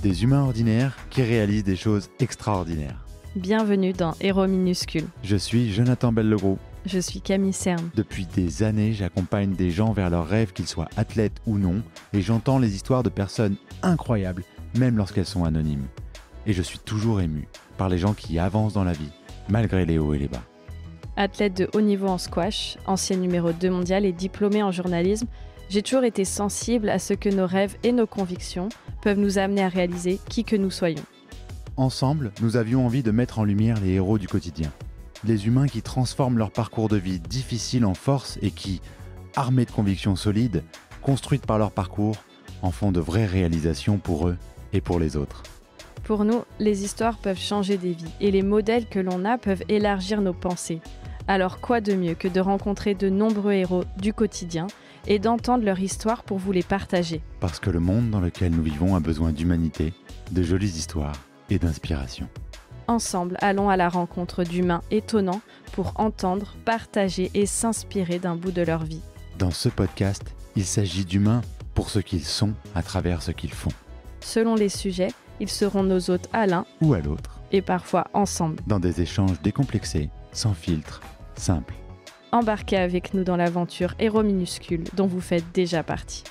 Des humains ordinaires qui réalisent des choses extraordinaires. Bienvenue dans Héros minuscules. Je suis Jonathan Bellegroux. Je suis Camille Cerne. Depuis des années, j'accompagne des gens vers leurs rêves, qu'ils soient athlètes ou non, et j'entends les histoires de personnes incroyables, même lorsqu'elles sont anonymes. Et je suis toujours ému par les gens qui avancent dans la vie, malgré les hauts et les bas. Athlète de haut niveau en squash, ancien numéro 2 mondial et diplômé en journalisme, j'ai toujours été sensible à ce que nos rêves et nos convictions peuvent nous amener à réaliser qui que nous soyons. Ensemble, nous avions envie de mettre en lumière les héros du quotidien. Les humains qui transforment leur parcours de vie difficile en force et qui, armés de convictions solides, construites par leur parcours, en font de vraies réalisations pour eux et pour les autres. Pour nous, les histoires peuvent changer des vies et les modèles que l'on a peuvent élargir nos pensées. Alors quoi de mieux que de rencontrer de nombreux héros du quotidien et d'entendre leur histoire pour vous les partager. Parce que le monde dans lequel nous vivons a besoin d'humanité, de jolies histoires et d'inspiration. Ensemble, allons à la rencontre d'humains étonnants pour entendre, partager et s'inspirer d'un bout de leur vie. Dans ce podcast, il s'agit d'humains pour ce qu'ils sont à travers ce qu'ils font. Selon les sujets, ils seront nos hôtes à l'un ou à l'autre. Et parfois ensemble. Dans des échanges décomplexés, sans filtre, simples. Embarquez avec nous dans l'aventure Héros minuscules dont vous faites déjà partie.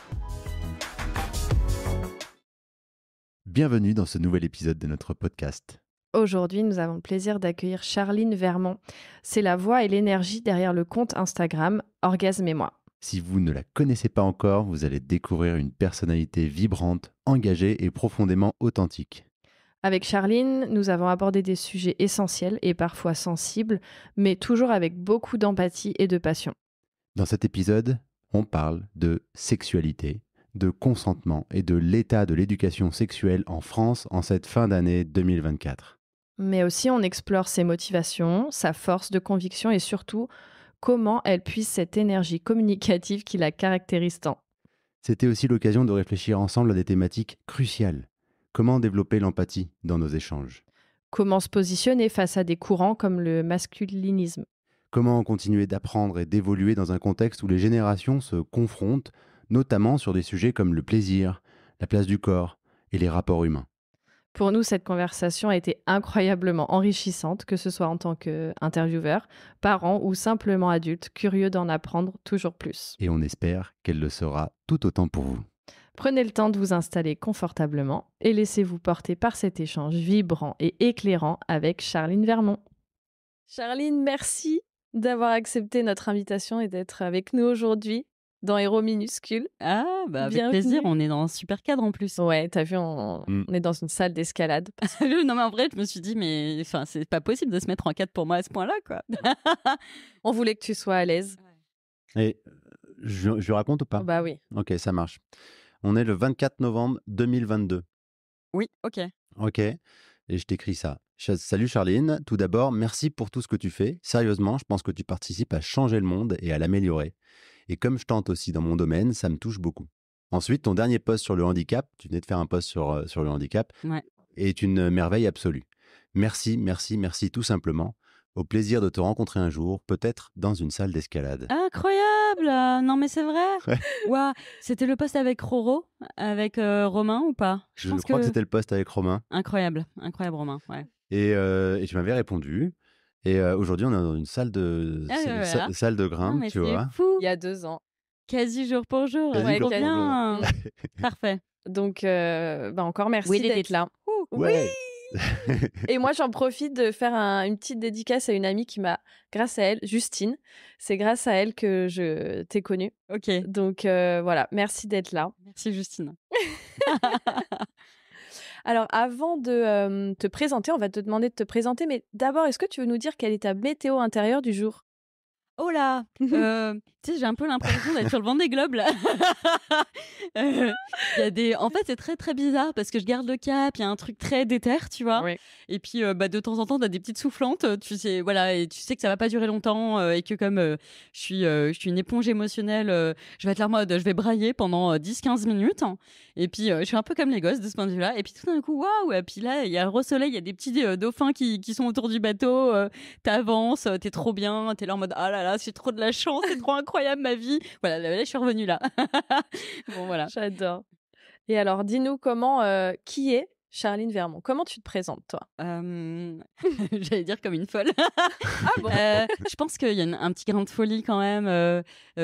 Bienvenue dans ce nouvel épisode de notre podcast. Aujourd'hui, nous avons le plaisir d'accueillir Charline Vermont. C'est la voix et l'énergie derrière le compte Instagram Orgasme et moi. Si vous ne la connaissez pas encore, vous allez découvrir une personnalité vibrante, engagée et profondément authentique. Avec Charline, nous avons abordé des sujets essentiels et parfois sensibles, mais toujours avec beaucoup d'empathie et de passion. Dans cet épisode, on parle de sexualité, de consentement et de l'état de l'éducation sexuelle en France en cette fin d'année 2024. Mais aussi, on explore ses motivations, sa force de conviction et surtout, comment elle puise cette énergie communicative qui la caractérise tant. C'était aussi l'occasion de réfléchir ensemble à des thématiques cruciales. Comment développer l'empathie dans nos échanges? Comment se positionner face à des courants comme le masculinisme? Comment continuer d'apprendre et d'évoluer dans un contexte où les générations se confrontent, notamment sur des sujets comme le plaisir, la place du corps et les rapports humains? Pour nous, cette conversation a été incroyablement enrichissante, que ce soit en tant qu'intervieweur, parent ou simplement adulte, curieux d'en apprendre toujours plus. Et on espère qu'elle le sera tout autant pour vous. Prenez le temps de vous installer confortablement et laissez-vous porter par cet échange vibrant et éclairant avec Charline Vermont. Charline, merci d'avoir accepté notre invitation et d'être avec nous aujourd'hui dans Héros minuscules. Ah, bah avec Bienvenue. plaisir, on est dans un super cadre en plus. Ouais, t'as vu, on est dans une salle d'escalade. Non mais en vrai, je me suis dit, mais enfin, c'est pas possible de se mettre en cadre pour moi à ce point-là, quoi. On voulait que tu sois à l'aise. Et je raconte ou pas? Bah oui. Ok, ça marche. On est le 24 novembre 2022. Oui, ok. Ok, et je t'écris ça. Salut Charline, tout d'abord, merci pour tout ce que tu fais. Sérieusement, je pense que tu participes à changer le monde et à l'améliorer. Et comme je tente aussi dans mon domaine, ça me touche beaucoup. Ensuite, ton dernier post sur le handicap, tu venais de faire un post sur le handicap, Ouais. est une merveille absolue. Merci, merci, merci tout simplement. Au plaisir de te rencontrer un jour, peut-être dans une salle d'escalade. Incroyable! Non mais c'est vrai. Ouais. Ouah, c'était le post avec Roro, avec Romain ou pas? Je crois que c'était le post avec Romain. Incroyable, incroyable Romain, ouais. Et tu m'avais répondu. Et aujourd'hui, on est dans une salle de, voilà. salle de Non, grimpe, mais tu c'est vois. fou. Il y a 2 ans. Quasi jour pour jour. Quasi Ouais, jour trop pour bien. Parfait. Donc, encore merci Oui, d'être là. Ouais. Et moi, j'en profite de faire une petite dédicace à une amie qui m'a, grâce à elle, Justine, c'est grâce à elle que je t'ai connue. Ok. Donc voilà, merci d'être là. Merci Justine. Alors, avant de te présenter, on va te demander de te présenter, mais d'abord, est-ce que tu veux nous dire quelle est ta météo intérieure du jour? Oh là, tu sais, j'ai un peu l'impression d'être sur le Vendée Globe là. Y a des... En fait, c'est très très bizarre parce que je garde le cap, il y a un truc très déter, tu vois. Oui. Et puis, de temps en temps, t'as des petites soufflantes, tu sais, voilà, et tu sais que ça va pas durer longtemps et que comme je suis une éponge émotionnelle, je vais être là en mode, je vais brailler pendant 10-15 minutes. Et puis, je suis un peu comme les gosses de ce point de vue-là. Et puis tout d'un coup, waouh, et puis là, il y a le re-soleil, il y a des petits dauphins qui sont autour du bateau, t'avances, t'es trop bien, t'es là en mode, ah là là, c'est trop de la chance, c'est trop incroyable ma vie. Voilà, là, je suis revenue là. Bon, voilà. J'adore. Et alors, dis-nous qui est Charline Vermont, comment tu te présentes, toi? J'allais dire comme une folle. Ah bon? Je pense qu'il y a un petit grain de folie quand même,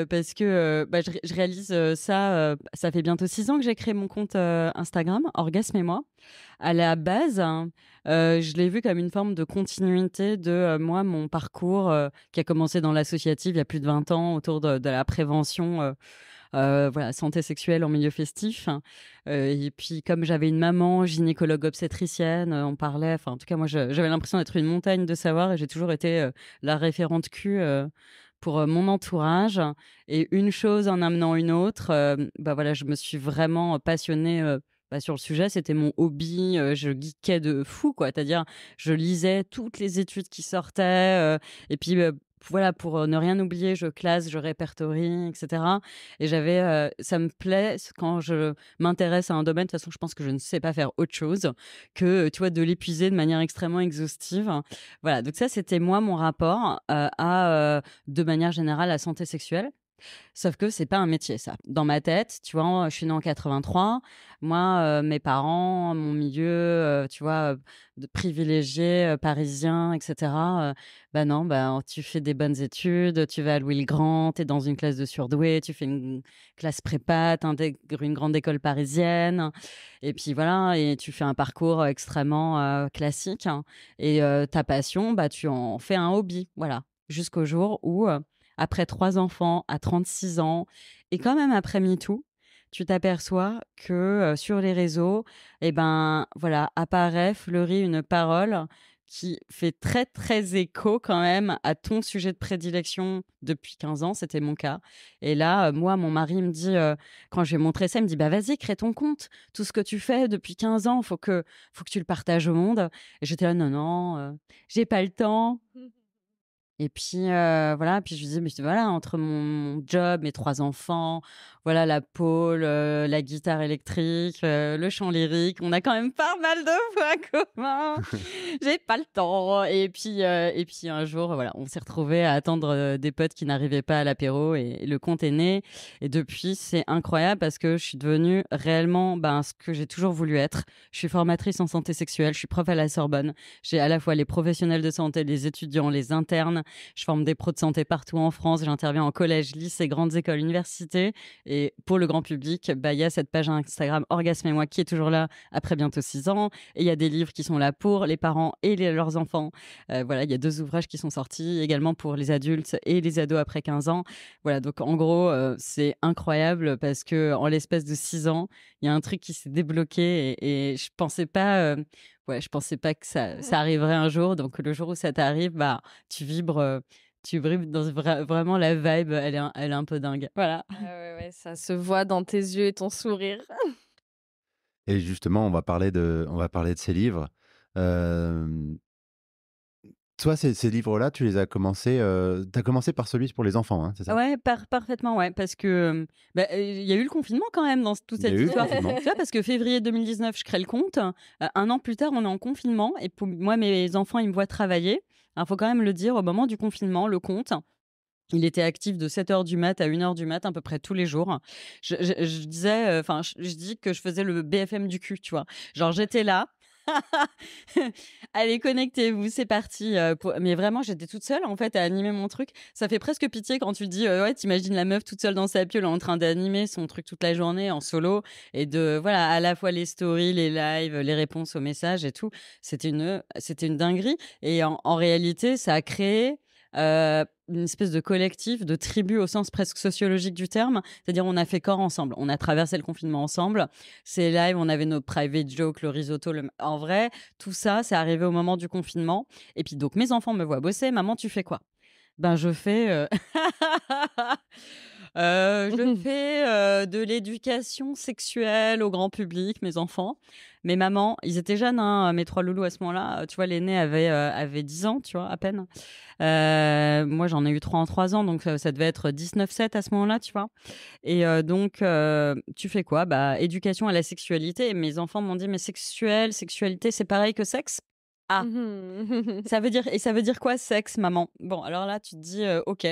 parce que, je réalise, ça fait bientôt 6 ans que j'ai créé mon compte, Instagram, Orgasme et moi. À la base, hein, je l'ai vu comme une forme de continuité de, moi, mon parcours, qui a commencé dans l'associatif il y a plus de 20 ans autour de la prévention, voilà, santé sexuelle en milieu festif. Et puis comme j'avais une maman gynécologue obstétricienne, on parlait, enfin en tout cas moi j'avais l'impression d'être une montagne de savoir et j'ai toujours été, la référente Q, pour, mon entourage. Et une chose en amenant une autre, voilà, je me suis vraiment passionnée, sur le sujet. C'était mon hobby, je geekais de fou quoi. C'est-à-dire je lisais toutes les études qui sortaient, et puis, voilà, pour, ne rien oublier, je classe, je répertorie et cetera. Et ça me plaît quand je m'intéresse à un domaine, de toute façon, je pense que je ne sais pas faire autre chose que, tu vois, de l'épuiser de manière extrêmement exhaustive. Voilà, donc ça, c'était moi, mon rapport, de manière générale, la santé sexuelle. Sauf que c'est pas un métier ça. Dans ma tête, tu vois, je suis née en 83. Moi, mes parents, mon milieu, tu vois, de privilégiés, parisiens et cetera, non, tu fais des bonnes études, tu vas à Louis le Grand, tu es dans une classe de surdoués, tu fais une classe prépa, tu intègres une grande école parisienne et puis voilà et tu fais un parcours extrêmement, classique, hein. Et ta passion, tu en fais un hobby, voilà. Jusqu'au jour où, après 3 enfants, à 36 ans et quand même après MeToo, tu t'aperçois que, sur les réseaux voilà, apparaît, fleurit une parole qui fait très, très écho quand même à ton sujet de prédilection depuis 15 ans, c'était mon cas. Et là, moi, mon mari me dit, quand je lui ai montré ça, il me dit: «Vas-y, crée ton compte. Tout ce que tu fais depuis 15 ans, faut que tu le partages au monde». Et j'étais là: «Non, non, j'ai pas le temps». Et puis, voilà, puis je lui disais: «Mais voilà, entre mon job, mes 3 enfants, voilà, la pole, la guitare électrique, le chant lyrique, on a quand même pas mal de points communs. J'ai pas le temps». Et puis un jour, voilà, on s'est retrouvés à attendre, des potes qui n'arrivaient pas à l'apéro et le compte est né. Et depuis, c'est incroyable parce que je suis devenue réellement, ce que j'ai toujours voulu être. Je suis formatrice en santé sexuelle, je suis prof à la Sorbonne. J'ai à la fois les professionnels de santé, les étudiants, les internes. Je forme des pros de santé partout en France. J'interviens en collège, lycée, grandes écoles, universités. Et pour le grand public, il y a cette page Instagram Orgasme et moi qui est toujours là après bientôt 6 ans. Et il y a des livres qui sont là pour les parents et leurs enfants. Voilà, il y a 2 ouvrages qui sont sortis également pour les adultes et les ados après 15 ans. Voilà, donc en gros, c'est incroyable parce que en l'espace de 6 ans, il y a un truc qui s'est débloqué et je pensais pas, je pensais pas que ça arriverait un jour. Donc le jour où ça t'arrive, tu vibres dans vraiment la vibe, elle est un peu dingue. Voilà. Ah ouais, ça se voit dans tes yeux et ton sourire. Et justement, on va parler de ces livres. Hem, Toi, ces livres-là, tu les as commencés, tu as commencé par celui pour les enfants, hein, c'est ça? Ouais, parfaitement, ouais, parce que, il y a eu le confinement quand même dans toute Il y a cette eu le histoire. confinement. Tu vois? Parce que février 2019, je crée le compte, 1 an plus tard, on est en confinement et pour moi, mes enfants, ils me voient travailler. Alors, faut quand même le dire, au moment du confinement, le compte, il était actif de 7 heures du mat à 1 heure du mat à peu près tous les jours. Je disais, enfin, je dis que je faisais le BFM du cul, tu vois? Genre j'étais là. Allez, connectez-vous, c'est parti. Mais vraiment, j'étais toute seule en fait à animer mon truc. Ça fait presque pitié quand tu te dis, ouais, t'imagines la meuf toute seule dans sa piole en train d'animer son truc toute la journée en solo et de voilà à la fois les stories, les lives, les réponses aux messages et tout. C'était une dinguerie. Et en réalité, ça a créé une espèce de collectif, de tribu au sens presque sociologique du terme. C'est-à-dire, on a fait corps ensemble. On a traversé le confinement ensemble. Ces lives, on avait nos private jokes, le risotto. En vrai, tout ça, c'est arrivé au moment du confinement. Et puis, donc, mes enfants me voient bosser. Maman, tu fais quoi? Je fais... je fais de l'éducation sexuelle au grand public, mes enfants. Mes mamans, ils étaient jeunes, hein, mes 3 loulous à ce moment-là. Tu vois, l'aîné avait 10 ans, tu vois, à peine. Moi, j'en ai eu 3 en 3 ans, donc ça devait être 19-7 à ce moment-là, tu vois. Et donc, tu fais quoi? Éducation à la sexualité. Et mes enfants m'ont dit, mais sexualité, c'est pareil que sexe? Ah, ça veut dire quoi sexe, maman? Bon, alors là, tu te dis, ok.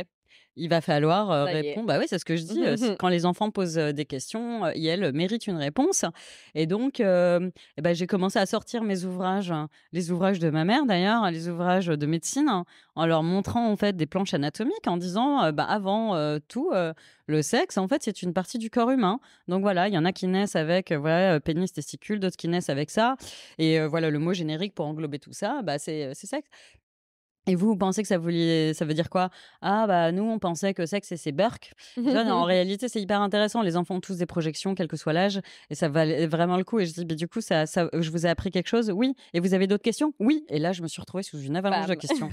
il va falloir Ça y est. répondre. Bah oui, c'est ce que je dis. Quand les enfants posent des questions, elles méritent une réponse. Et donc, eh ben, j'ai commencé à sortir mes ouvrages, les ouvrages de ma mère d'ailleurs, les ouvrages de médecine, en leur montrant en fait des planches anatomiques, en disant, bah, avant tout, le sexe, en fait, c'est une partie du corps humain. Donc voilà, il y en a qui naissent avec voilà, pénis, testicule, d'autres qui naissent avec ça. Et voilà, le mot générique pour englober tout ça, bah, c'est sexe. Et vous pensez que ça veut dire quoi? Ah bah, nous, on pensait que sexe, c'est Burk. Tu vois, en réalité, c'est hyper intéressant. Les enfants ont tous des projections, quel que soit l'âge, et ça valait vraiment le coup. Et je dis: «Beh, du coup, ça je vous ai appris quelque chose? Oui. Et vous avez d'autres questions? Oui». Et là, je me suis retrouvée sous une avalanche de Bam. questions.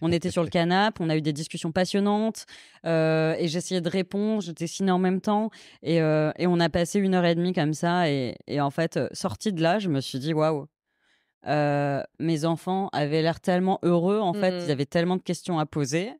On était sur le canapé, on a eu des discussions passionnantes, et j'essayais de répondre, je dessinais en même temps et on a passé 1 heure et demie comme ça et en fait, sortie de là, je me suis dit: «Waouh». Mes enfants avaient l'air tellement heureux, en fait, ils avaient tellement de questions à poser.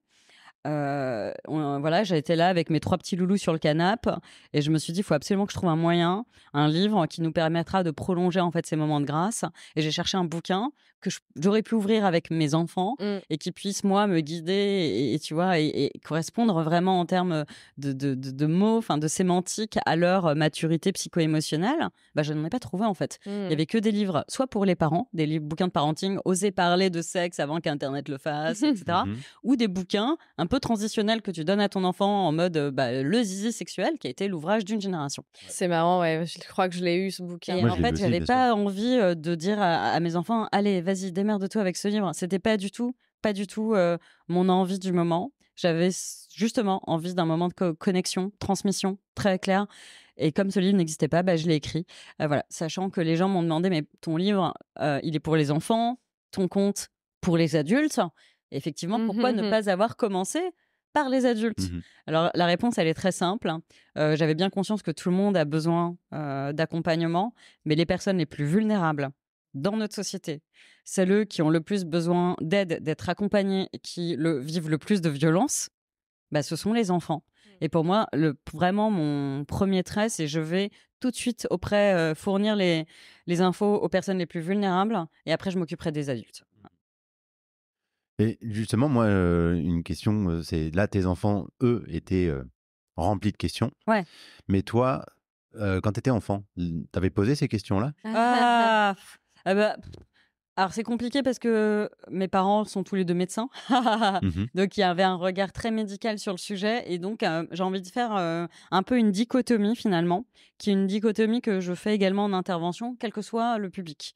Voilà, j'étais là avec mes 3 petits loulous sur le canapé et je me suis dit: «Il faut absolument que je trouve un moyen, un livre qui nous permettra de prolonger, en fait, ces moments de grâce». Et j'ai cherché un bouquin que j'aurais pu ouvrir avec mes enfants et qui puisse, moi, me guider et tu vois? Et correspondre vraiment en termes de mots, enfin, de sémantique à leur maturité psycho-émotionnelle. Bah, je n'en ai pas trouvé, en fait. Il y avait que des livres, soit pour les parents, des bouquins de parenting, oser parler de sexe avant qu'internet le fasse, etc. Mhm. Ou des bouquins un peu transitionnels que tu donnes à ton enfant en mode bah, le zizi sexuel, qui a été l'ouvrage d'une génération. C'est marrant, ouais. Je crois que je l'ai eu, ce bouquin. Et Moi, en je l'ai fait, lu aussi, j'avais bien pas envie de dire à mes enfants: allez, vas-y, démerde-toi avec ce livre. C'était pas du tout mon envie du moment. J'avais justement envie d'un moment de connexion, transmission très clair. Et comme ce livre n'existait pas, bah, je l'ai écrit. Voilà, sachant que les gens m'ont demandé: mais ton livre, il est pour les enfants, ton conte pour les adultes. Effectivement, pourquoi ne pas avoir commencé par les adultes? Mhm. Alors, la réponse, elle est très simple. J'avais bien conscience que tout le monde a besoin d'accompagnement, mais les personnes les plus vulnérables dans notre société, celles qui ont le plus besoin d'aide, d'être accompagnées, qui vivent le plus de violence, bah, ce sont les enfants. Et pour moi, vraiment, mon premier trait, c'est je vais tout de suite fournir les infos aux personnes les plus vulnérables, et après, je m'occuperai des adultes. Et justement, moi, une question, c'est là, tes enfants, eux, étaient remplis de questions. Ouais. Mais toi, quand tu étais enfant, t'avais posé ces questions-là? Ah, ah bah, alors c'est compliqué parce que mes parents sont tous les 2 médecins. Mhm. Donc il y avait un regard très médical sur le sujet et donc j'ai envie de faire, un peu une dichotomie finalement, qui est une dichotomie que je fais également en intervention, quel que soit le public.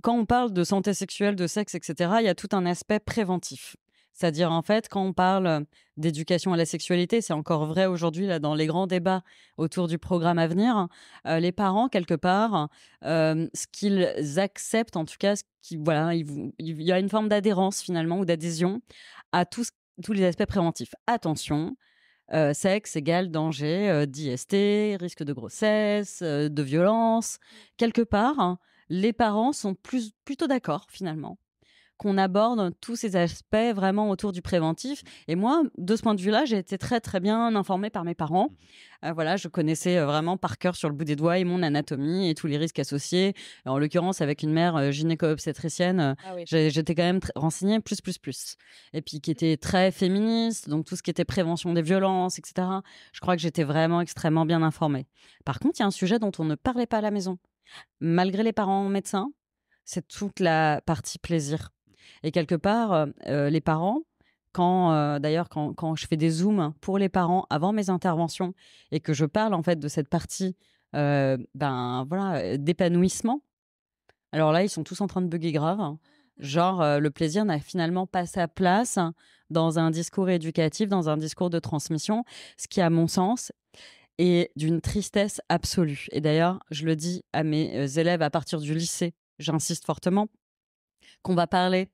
Quand on parle de santé sexuelle, de sexe, et cetera, il y a tout un aspect préventif. C'est-à-dire, en fait, quand on parle d'éducation à la sexualité, c'est encore vrai aujourd'hui, là, dans les grands débats autour du programme à venir, les parents, quelque part, ce qu'ils acceptent, en tout cas, voilà, il y a une forme d'adhérence, finalement, ou d'adhésion à tous les aspects préventifs. Attention, sexe égale danger d'IST, risque de grossesse, de violence. Quelque part, hein, les parents sont plutôt d'accord, finalement, qu'on aborde tous ces aspects vraiment autour du préventif. Et moi, de ce point de vue-là, j'ai été très, très bien informée par mes parents. Voilà, je connaissais vraiment par cœur sur le bout des doigts et mon anatomie et tous les risques associés. En l'occurrence, avec une mère gynéco-obstétricienne, Ah oui. j'étais quand même renseignée plus. Et puis qui était très féministe, donc tout ce qui était prévention des violences, etc. Je crois que j'étais vraiment extrêmement bien informée. Par contre, il y a un sujet dont on ne parlait pas à la maison. Malgré les parents médecins, c'est toute la partie plaisir. Et quelque part, les parents, d'ailleurs, quand je fais des zooms pour les parents avant mes interventions et que je parle en fait de cette partie d'épanouissement, alors là, ils sont tous en train de bugger grave. Genre, le plaisir n'a finalement pas sa place dans un discours éducatif, dans un discours de transmission, ce qui, à mon sens, est d'une tristesse absolue. Et d'ailleurs, je le dis à mes élèves à partir du lycée, j'insiste fortement, qu'on va parler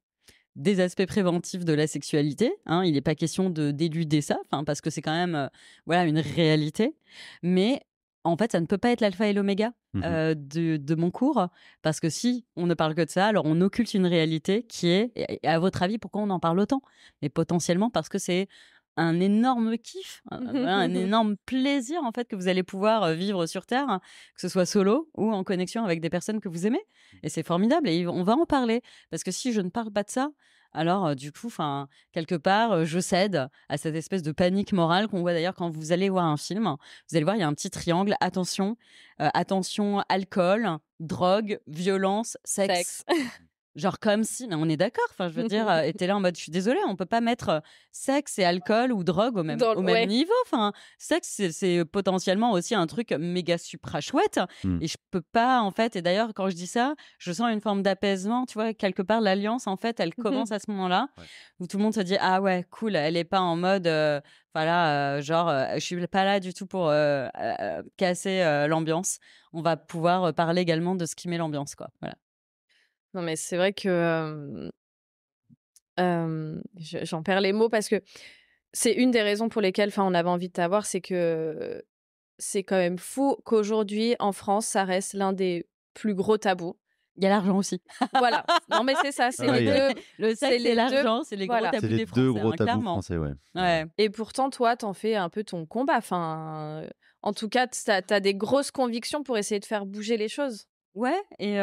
des aspects préventifs de la sexualité. Hein, il n'est pas question d'éluder ça, parce que c'est quand même voilà, une réalité. Mais en fait, ça ne peut pas être l'alpha et l'oméga de mon cours, parce que si on ne parle que de ça, alors on occulte une réalité qui est, et à votre avis, pourquoi on en parle autant? Mais potentiellement parce que c'est un énorme kiff, un énorme plaisir en fait que vous allez pouvoir vivre sur Terre, hein, que ce soit solo ou en connexion avec des personnes que vous aimez. Et c'est formidable et on va en parler. Parce que si je ne parle pas de ça, Alors, du coup, enfin, quelque part, je cède à cette espèce de panique morale qu'on voit d'ailleurs quand vous allez voir un film. Vous allez voir, il y a un petit triangle. Attention, attention, alcool, drogue, violence, sexe. Sexe. Genre comme si, mais on est d'accord. Enfin, je veux dire, et t'es là en mode, je suis désolée, on peut pas mettre sexe et alcool ou drogue au même Ouais. niveau. Enfin, sexe, c'est potentiellement aussi un truc méga supra chouette. Mm. Et je peux pas, en fait. Et d'ailleurs, quand je dis ça, je sens une forme d'apaisement. Tu vois, quelque part, l'alliance, en fait, elle commence à ce moment-là, Ouais. où tout le monde se dit, ah ouais, cool, elle est pas en mode, voilà, genre, je suis pas là du tout pour casser l'ambiance. On va pouvoir parler également de ce qui met l'ambiance, quoi. Voilà. Non, mais c'est vrai que j'en perds les mots parce que c'est une des raisons pour lesquelles on avait envie de t'avoir, c'est que c'est quand même fou qu'aujourd'hui, en France, ça reste l'un des plus gros tabous. Il y a l'argent aussi. Voilà. Non, mais c'est ça, c'est Ah, les il y a- deux. Le c'est sexe les et deux- l'argent, c'est les gros voilà. C'est tabous les des deux Français, gros hein, tabous clairement. français, ouais. Ouais. Et pourtant, toi, t'en fais un peu ton combat. Enfin, en tout cas, t'as des grosses convictions pour essayer de faire bouger les choses. Ouais, et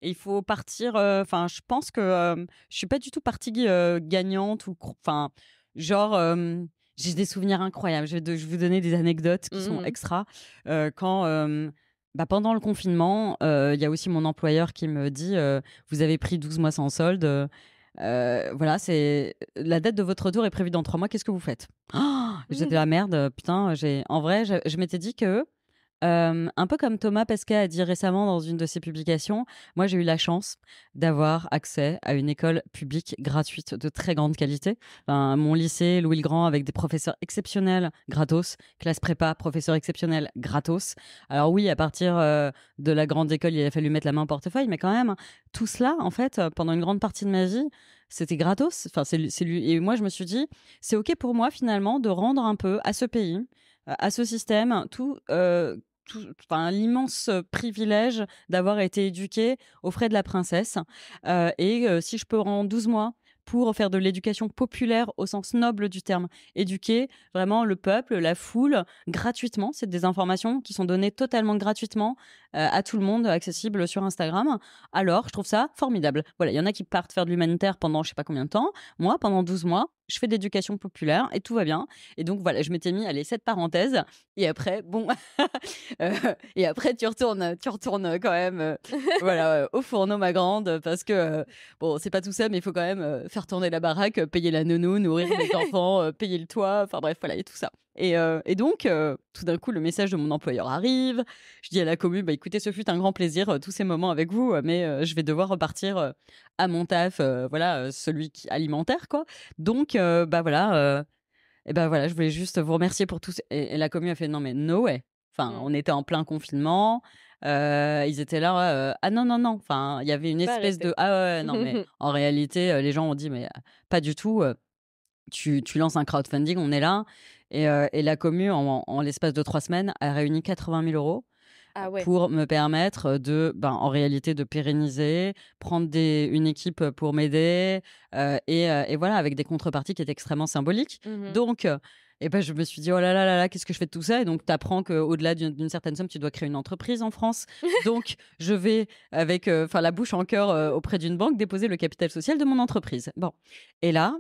il faut partir. Enfin, je pense que je suis pas du tout partie gagnante ou. Enfin, genre, j'ai des souvenirs incroyables. Je vais vous donner des anecdotes qui sont Mhm. extra. Quand. Pendant le confinement, il y a aussi mon employeur qui me dit vous avez pris 12 mois sans solde. Voilà, c'est la date de votre retour est prévue dans 3 mois. Qu'est-ce que vous faites? J'étais la merde, putain. En vrai, je m'étais dit que un peu comme Thomas Pesquet a dit récemment dans une de ses publications, moi j'ai eu la chance d'avoir accès à une école publique gratuite de très grande qualité. Enfin, mon lycée Louis le Grand avec des professeurs exceptionnels gratos, classe prépa, professeurs exceptionnels gratos. Alors oui, à partir de la grande école, il a fallu mettre la main au portefeuille, mais quand même, tout cela, en fait, pendant une grande partie de ma vie, c'était gratos. Enfin, c'est lui. Et moi, je me suis dit, c'est OK pour moi finalement de rendre un peu à ce pays, à ce système, enfin, l'immense privilège d'avoir été éduquée aux frais de la princesse. Si je peux en 12 mois pour faire de l'éducation populaire au sens noble du terme, éduquer vraiment le peuple, la foule, gratuitement. C'est des informations qui sont données totalement gratuitement à tout le monde, accessibles sur Instagram. Alors, je trouve ça formidable. Voilà, il y en a qui partent faire de l'humanitaire pendant je sais pas combien de temps. Moi, pendant 12 mois, je fais d'éducation populaire et tout va bien. Et donc, voilà, je m'étais mis, allez, cette parenthèse. Et après, bon, et après, tu retournes quand même, voilà, au fourneau, ma grande, parce que, bon, c'est pas tout ça, mais il faut quand même faire tourner la baraque, payer la nounou, nourrir les enfants, payer le toit, enfin bref, voilà, et tout ça. Et donc, tout d'un coup, le message de mon employeur arrive. Je dis à la commu, bah écoutez, ce fut un grand plaisir, tous ces moments avec vous, mais je vais devoir repartir à mon taf, voilà, celui qui alimentaire, quoi. Donc, voilà. Et ben voilà, je voulais juste vous remercier pour tout. Et la commu a fait non, mais no way. Enfin, on était en plein confinement. Ils étaient là. Ah non, non, non. Enfin, il y avait une Pas espèce arrêter. de. Ah ouais, non, mais en réalité, les gens ont dit, mais pas du tout. Tu lances un crowdfunding, on est là. Et la commu, en l'espace de 3 semaines, a réuni 80 000 euros Ah ouais. pour me permettre en réalité, de pérenniser, prendre une équipe pour m'aider, et voilà, avec des contreparties qui étaient extrêmement symboliques. Mhm. Donc, je me suis dit, oh là là là là, qu'est-ce que je fais de tout ça? Et donc, tu apprends qu'au-delà d'une certaine somme, tu dois créer une entreprise en France. Donc, je vais, avec la bouche en cœur auprès d'une banque, déposer le capital social de mon entreprise. Bon. Et là,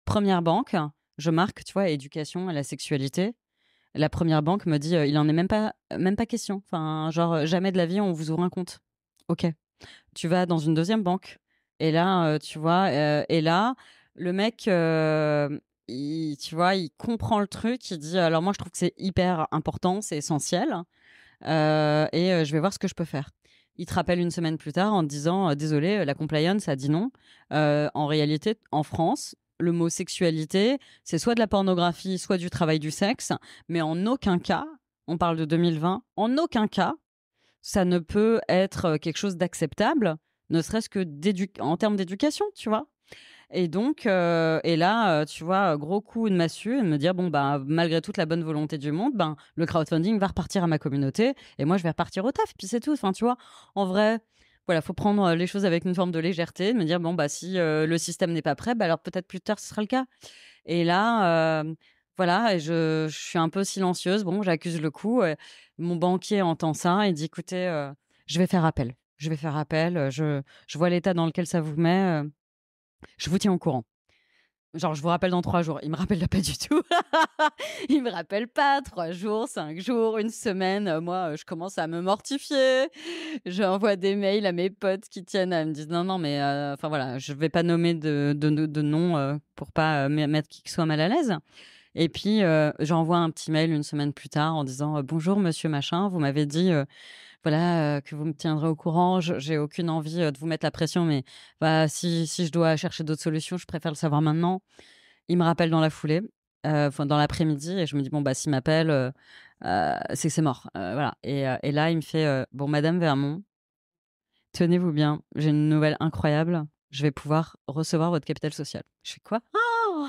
première banque, je marque, tu vois, éducation à la sexualité. La première banque me dit, il en est même pas question. Enfin, genre, jamais de la vie, on vous ouvre un compte. Ok. Tu vas dans une deuxième banque. Et là, tu vois, et là, le mec, tu vois, il comprend le truc. Il dit, alors moi, je trouve que c'est hyper important, c'est essentiel. Je vais voir ce que je peux faire. Il te rappelle une semaine plus tard en te disant, désolé, la compliance a dit non. En réalité, en France, le mot sexualité, c'est soit de la pornographie, soit du travail du sexe, mais en aucun cas, on parle de 2020, en aucun cas, ça ne peut être quelque chose d'acceptable, ne serait-ce que en termes d'éducation, tu vois. Et donc, et là, tu vois, gros coup de massue, de me dire, bon, malgré toute la bonne volonté du monde, le crowdfunding va repartir à ma communauté et moi, je vais repartir au taf, puis c'est tout. Enfin, tu vois, en vrai, voilà, faut prendre les choses avec une forme de légèreté, de me dire, bon, si le système n'est pas prêt, alors peut-être plus tard, ce sera le cas. Et là, voilà, et je suis un peu silencieuse. Bon, j'accuse le coup. Mon banquier entend ça et dit, écoutez, je vais faire appel. Je vais faire appel. Je vois l'état dans lequel ça vous met. Je vous tiens au courant. Genre, je vous rappelle dans 3 jours. Il me rappelle pas du tout. Il me rappelle pas. 3 jours, 5 jours, une semaine. Moi, je commence à me mortifier. J'envoie des mails à mes potes qui tiennent à me dire non, non, mais enfin voilà, je vais pas nommer de nom pour pas mettre qui que soit mal à l'aise. Et puis, j'envoie un petit mail une semaine plus tard en disant bonjour, monsieur machin. Vous m'avez dit voilà, que vous me tiendrez au courant. J'ai aucune envie de vous mettre la pression, mais bah, si je dois chercher d'autres solutions, je préfère le savoir maintenant. Il me rappelle dans la foulée, enfin dans l'après-midi, et je me dis bon bah s'il m'appelle, c'est que c'est mort, voilà. Et là il me fait bon Madame Vermont, tenez-vous bien, j'ai une nouvelle incroyable. Je vais pouvoir recevoir votre capital social. Je fais quoi? Oh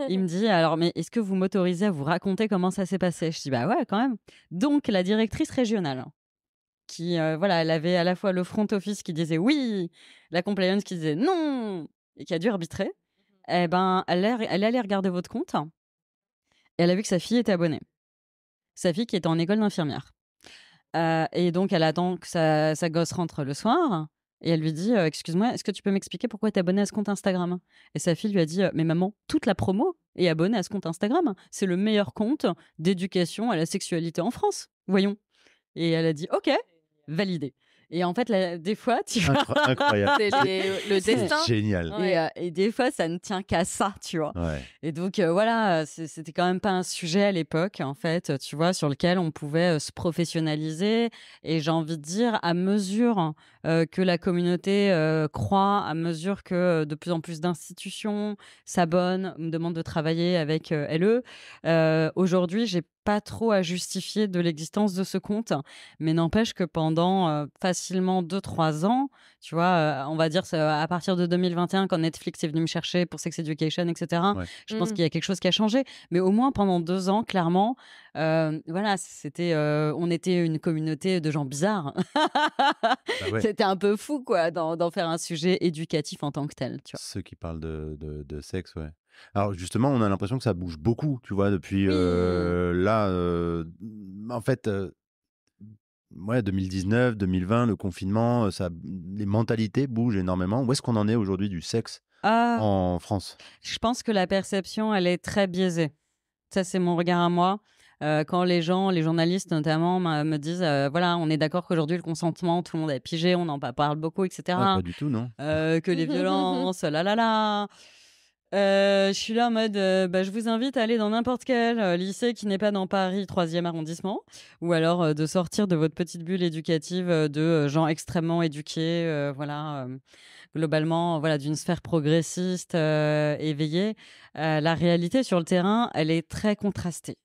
Il me dit alors mais est-ce que vous m'autorisez à vous raconter comment ça s'est passé? Je dis bah ouais quand même. Donc la directrice régionale qui, voilà, elle avait à la fois le front office qui disait oui, la compliance qui disait non et qui a dû arbitrer. Eh ben, elle est allée regarder votre compte et elle a vu que sa fille était abonnée. Sa fille qui était en école d'infirmière. Et donc elle attend que sa gosse rentre le soir et elle lui dit «Excuse-moi, est-ce que tu peux m'expliquer pourquoi tu es abonnée à ce compte Instagram?» Et sa fille lui a dit «Mais maman, toute la promo est abonnée à ce compte Instagram. C'est le meilleur compte d'éducation à la sexualité en France. Voyons». Et elle a dit «OK, validé». Et en fait, des fois, tu vois, Incroyable. le C'est destin. génial. Ouais. et des fois, ça ne tient qu'à ça, tu vois. Ouais. Et donc, voilà, c'était quand même pas un sujet à l'époque, en fait, tu vois, sur lequel on pouvait se professionnaliser. Et j'ai envie de dire, à mesure que la communauté croît, à mesure que de plus en plus d'institutions s'abonnent, me demandent de travailler avec LE, aujourd'hui, j'ai pas trop à justifier de l'existence de ce compte. Mais n'empêche que pendant facilement 2-3 ans, tu vois, on va dire à partir de 2021, quand Netflix est venu me chercher pour Sex Education, etc., Ouais. je pense qu'il y a quelque chose qui a changé. Mais au moins pendant 2 ans, clairement, voilà, on était une communauté de gens bizarres. Bah ouais. C'était un peu fou, quoi, d'en faire un sujet éducatif en tant que tel, tu vois. Ceux qui parlent de sexe, ouais. Alors justement, on a l'impression que ça bouge beaucoup, tu vois, depuis Oui. là, en fait, ouais, 2019, 2020, le confinement, les mentalités bougent énormément. Où est-ce qu'on en est aujourd'hui du sexe Ah, en France? je pense que la perception, elle est très biaisée. Ça, c'est mon regard à moi. Quand les gens, les journalistes notamment, me disent voilà, on est d'accord qu'aujourd'hui, le consentement, tout le monde est pigé, on en parle beaucoup, Ah, etc. pas du tout, non? Que les violences, là là là. Je suis là en mode bah, je vous invite à aller dans n'importe quel lycée qui n'est pas dans Paris, 3e arrondissement, ou alors de sortir de votre petite bulle éducative de gens extrêmement éduqués, voilà, globalement, voilà, d'une sphère progressiste, éveillée. La réalité sur le terrain, elle est très contrastée.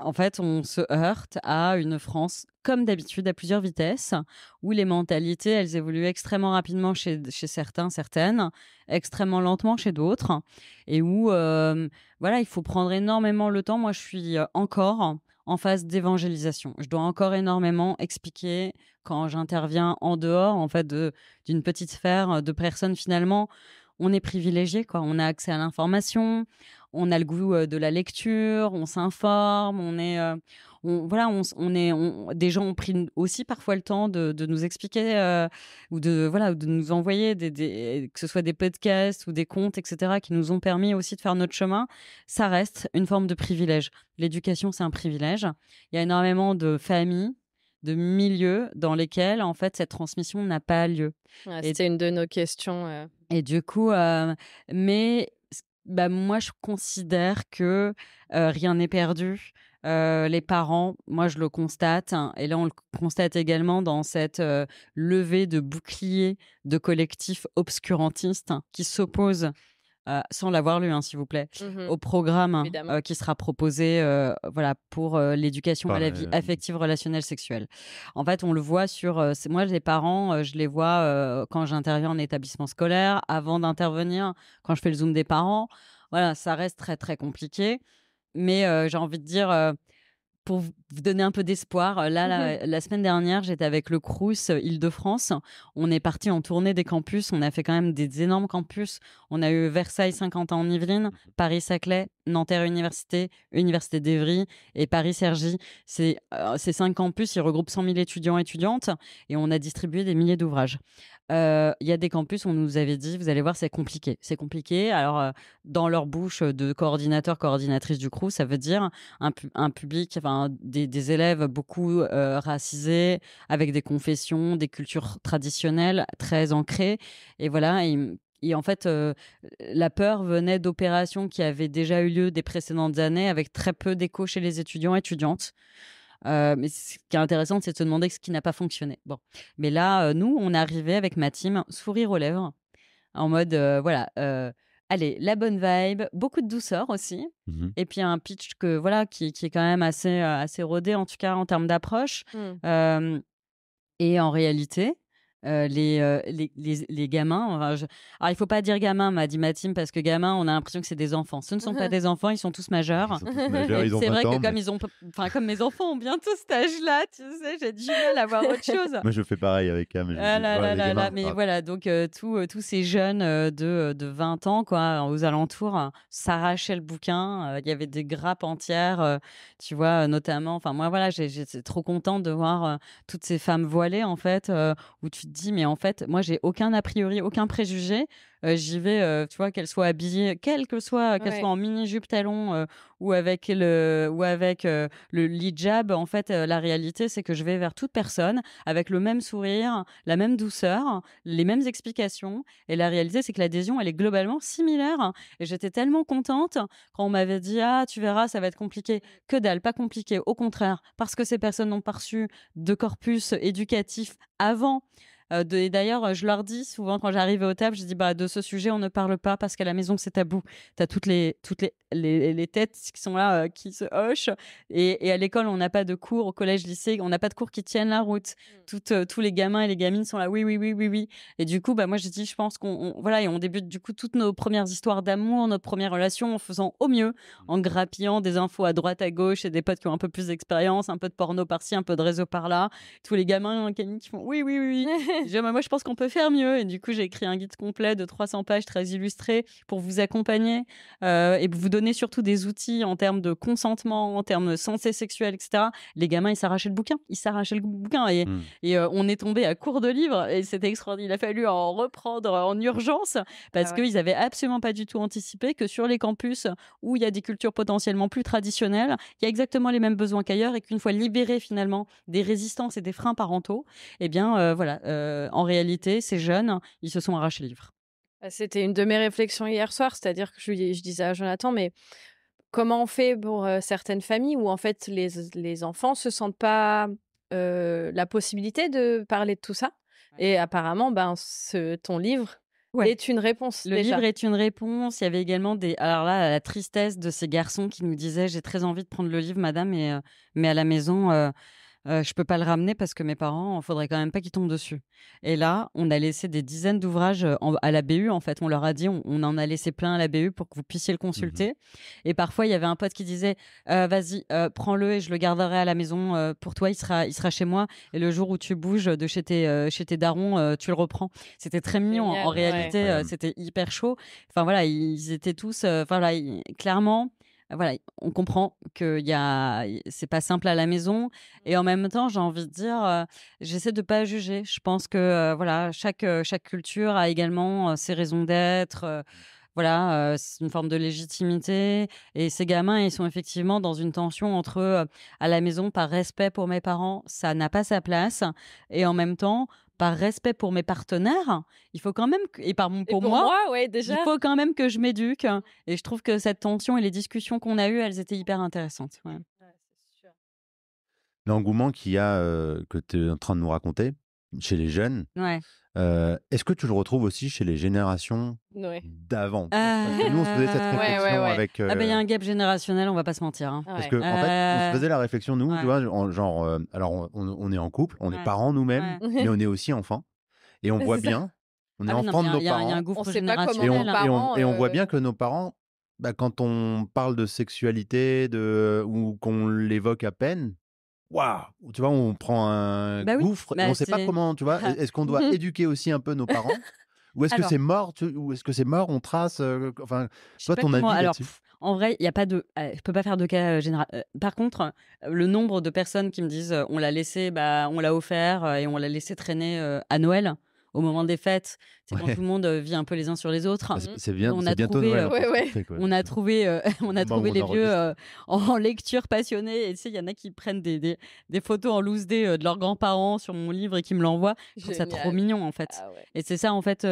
En fait, on se heurte à une France, comme d'habitude, à plusieurs vitesses, où les mentalités, elles évoluent extrêmement rapidement chez certains, certaines, extrêmement lentement chez d'autres, et où, voilà, il faut prendre énormément le temps. Moi, je suis encore en phase d'évangélisation. Je dois encore énormément expliquer quand j'interviens en dehors, en fait, d'une petite sphère de personnes, finalement. On est privilégié, quoi. On a accès à l'information, on a le goût de la lecture, on s'informe, voilà, des gens ont pris aussi parfois le temps de nous expliquer ou voilà, de nous envoyer que ce soit des podcasts ou des contes, etc., qui nous ont permis aussi de faire notre chemin. Ça reste une forme de privilège. L'éducation, c'est un privilège. Il y a énormément de familles, de milieux dans lesquels, en fait, cette transmission n'a pas lieu. Ouais, Et c'était une de nos questions. et du coup, bah, moi, je considère que rien n'est perdu. Les parents, moi, je le constate, hein, et là, on le constate également dans cette levée de boucliers de collectifs obscurantistes qui s'opposent, sans l'avoir lu, hein, s'il vous plaît, au programme Évidemment. qui sera proposé voilà, pour l'éducation à la vie affective, relationnelle, sexuelle. En fait, on le voit moi, les parents, je les vois quand j'interviens en établissement scolaire, avant d'intervenir, quand je fais le Zoom des parents. Voilà, ça reste très, très compliqué. Mais j'ai envie de dire, pour vous donner un peu d'espoir, là, la semaine dernière, j'étais avec le Crous Île-de-France. On est parti en tournée des campus. On a fait quand même des énormes campus. On a eu Versailles, Saint-Quentin en Yvelines, Paris-Saclay, Nanterre Université, Université d'Évry et Paris-Cergy. Ces 5 campus, ils regroupent 100 000 étudiants et étudiantes et on a distribué des milliers d'ouvrages. Il y a des campus, on nous avait dit, vous allez voir, c'est compliqué. C'est compliqué. Alors, dans leur bouche de coordinateurs, coordinatrices du Crous, ça veut dire un public, enfin, des élèves beaucoup racisés, avec des confessions, des cultures traditionnelles très ancrées. Et voilà, et en fait, la peur venait d'opérations qui avaient déjà eu lieu des précédentes années, avec très peu d'écho chez les étudiants et étudiantes. Mais ce qui est intéressant, c'est de se demander ce qui n'a pas fonctionné. Bon. Mais là, nous, on est arrivé avec ma team, sourire aux lèvres, en mode, voilà, allez, la bonne vibe, beaucoup de douceur aussi. Et puis un pitch qui est quand même assez rodé, en tout cas en termes d'approche. Et en réalité, les gamins, alors il faut pas dire gamin, m'a dit ma team, parce que gamin, on a l'impression que c'est des enfants. Ce ne sont pas des enfants, ils sont tous majeurs. Ils sont tous majeurs, ils ont C'est 20 vrai ans, que comme mes enfants ont bientôt cet âge-là, tu sais, j'ai du mal à voir autre chose. Moi, je fais pareil avec Cam. Mais voilà, donc tous ces jeunes de 20 ans, quoi, aux alentours, s'arrachaient le bouquin. Il y avait des grappes entières, tu vois, notamment. Enfin, moi, voilà, j'étais trop contente de voir toutes ces femmes voilées, en fait, où tu te dis, mais en fait, moi, j'ai aucun a priori, aucun préjugé. J'y vais, tu vois, qu'elle soit habillée, qu'elle soit en mini-jupe talon ou avec le hijab. En fait, la réalité, c'est que je vais vers toute personne avec le même sourire, la même douceur, les mêmes explications. Et la réalité, c'est que l'adhésion, elle est globalement similaire. Et j'étais tellement contente quand on m'avait dit, ah, tu verras, ça va être compliqué. Que dalle, pas compliqué. Au contraire, parce que ces personnes n'ont pas reçu de corpus éducatif avant. Et d'ailleurs, je leur dis souvent quand j'arrive aux tables, je dis, de ce sujet, on ne parle pas parce qu'à la maison, c'est tabou. Tu as toutes les têtes qui sont là, qui se hochent. Et à l'école, on n'a pas de cours. Au collège, lycée, on n'a pas de cours qui tiennent la route. Tous les gamins et les gamines sont là, oui, oui, oui, oui, oui. Et du coup, moi, je dis, je pense et on débute du coup toutes nos premières histoires d'amour, nos premières relations en faisant au mieux, en grappillant des infos à droite, à gauche, et des potes qui ont un peu plus d'expérience, un peu de porno par-ci, un peu de réseau par-là. Tous les gamins qui font, oui, oui, oui, oui. Moi, je pense qu'on peut faire mieux. Et du coup, j'ai écrit un guide complet de 300 pages très illustré pour vous accompagner et vous donner surtout des outils en termes de consentement, en termes de santé sexuelle, etc. Les gamins, ils s'arrachaient le bouquin. Et on est tombé à court de livres et c'était extraordinaire. Il a fallu en reprendre en urgence parce qu'ils n'avaient absolument pas du tout anticipé que sur les campus où il y a des cultures potentiellement plus traditionnelles, il y a exactement les mêmes besoins qu'ailleurs et qu'une fois libérés finalement des résistances et des freins parentaux, en réalité, ces jeunes, ils se sont arrachés le livre. C'était une de mes réflexions hier soir, c'est-à-dire que je disais à Jonathan, mais comment on fait pour certaines familles où en fait les enfants se sentent pas la possibilité de parler de tout ça. Et apparemment, ton livre est une réponse. Le livre est une réponse. Il y avait également alors là, la tristesse de ces garçons qui nous disaient, j'ai très envie de prendre le livre, madame, mais à la maison, je peux pas le ramener parce que mes parents, faudrait quand même pas qu'ils tombent dessus. Et là, on a laissé des dizaines d'ouvrages à la BU. En fait, on leur a dit, on en a laissé plein à la BU pour que vous puissiez le consulter. Et parfois, il y avait un pote qui disait, vas-y, prends-le et je le garderai à la maison pour toi. Il sera chez moi. Et le jour où tu bouges de chez tes darons, tu le reprends. C'était très mignon. En réalité, c'était hyper chaud. Enfin voilà, ils étaient tous, clairement. Voilà, on comprend que c'est pas simple à la maison et en même temps, j'ai envie de dire, j'essaie de pas juger. Je pense que chaque culture a également ses raisons d'être. C'est une forme de légitimité et ces gamins, ils sont effectivement dans une tension entre à la maison, par respect pour mes parents, ça n'a pas sa place et en même temps, par respect pour mes partenaires, il faut quand même pour moi, déjà. il faut quand même que je m'éduque. Et je trouve que cette tension et les discussions qu'on a eues, elles étaient hyper intéressantes. Ouais. C'est sûr. L'engouement qu'il y a, que tu es en train de nous raconter chez les jeunes, est-ce que tu le retrouves aussi chez les générations d'avant? Parce que nous, on se faisait cette réflexion avec... il y a un gap générationnel, on va pas se mentir. Hein. Parce qu'en fait, on se faisait la réflexion, nous, tu vois, alors on est en couple, on est parents nous-mêmes, mais on est aussi enfants. Et on voit bien, on est enfants de nos parents. Il y a un gouffre on sait pas générationnel. comment Et on voit bien que nos parents quand on parle de sexualité ou qu'on l'évoque à peine, waouh! Tu vois, on prend un Bah oui, gouffre et on ne sait pas comment, tu vois? Est-ce qu'on doit éduquer aussi un peu nos parents? Ou est-ce que Alors, c'est mort, ou est-ce que c'est mort, on trace, enfin, je sais toi, pas ton comment. avis Alors, là-dessus? en vrai, il y a pas de. Je peux pas faire de cas général. Par contre, le nombre de personnes qui me disent, on l'a laissé, on l'a offert et on l'a laissé traîner à Noël, au moment des fêtes. C'est quand tout Ouais, le monde vit un peu les uns sur les autres. bah, Mmh. On c'est a bientôt trouvé, Noël, hein, pour Ouais, ce ouais. truc, ouais. on a trouvé, on Au a moment où trouvé on les vieux enregistre. en lecture passionnée. Et tu sais, il y en a qui prennent des photos en loose day de leurs grands-parents sur mon livre et qui me l'envoient. Je trouve ça trop Génial. mignon, en fait. Ah ouais. Et c'est ça, en fait,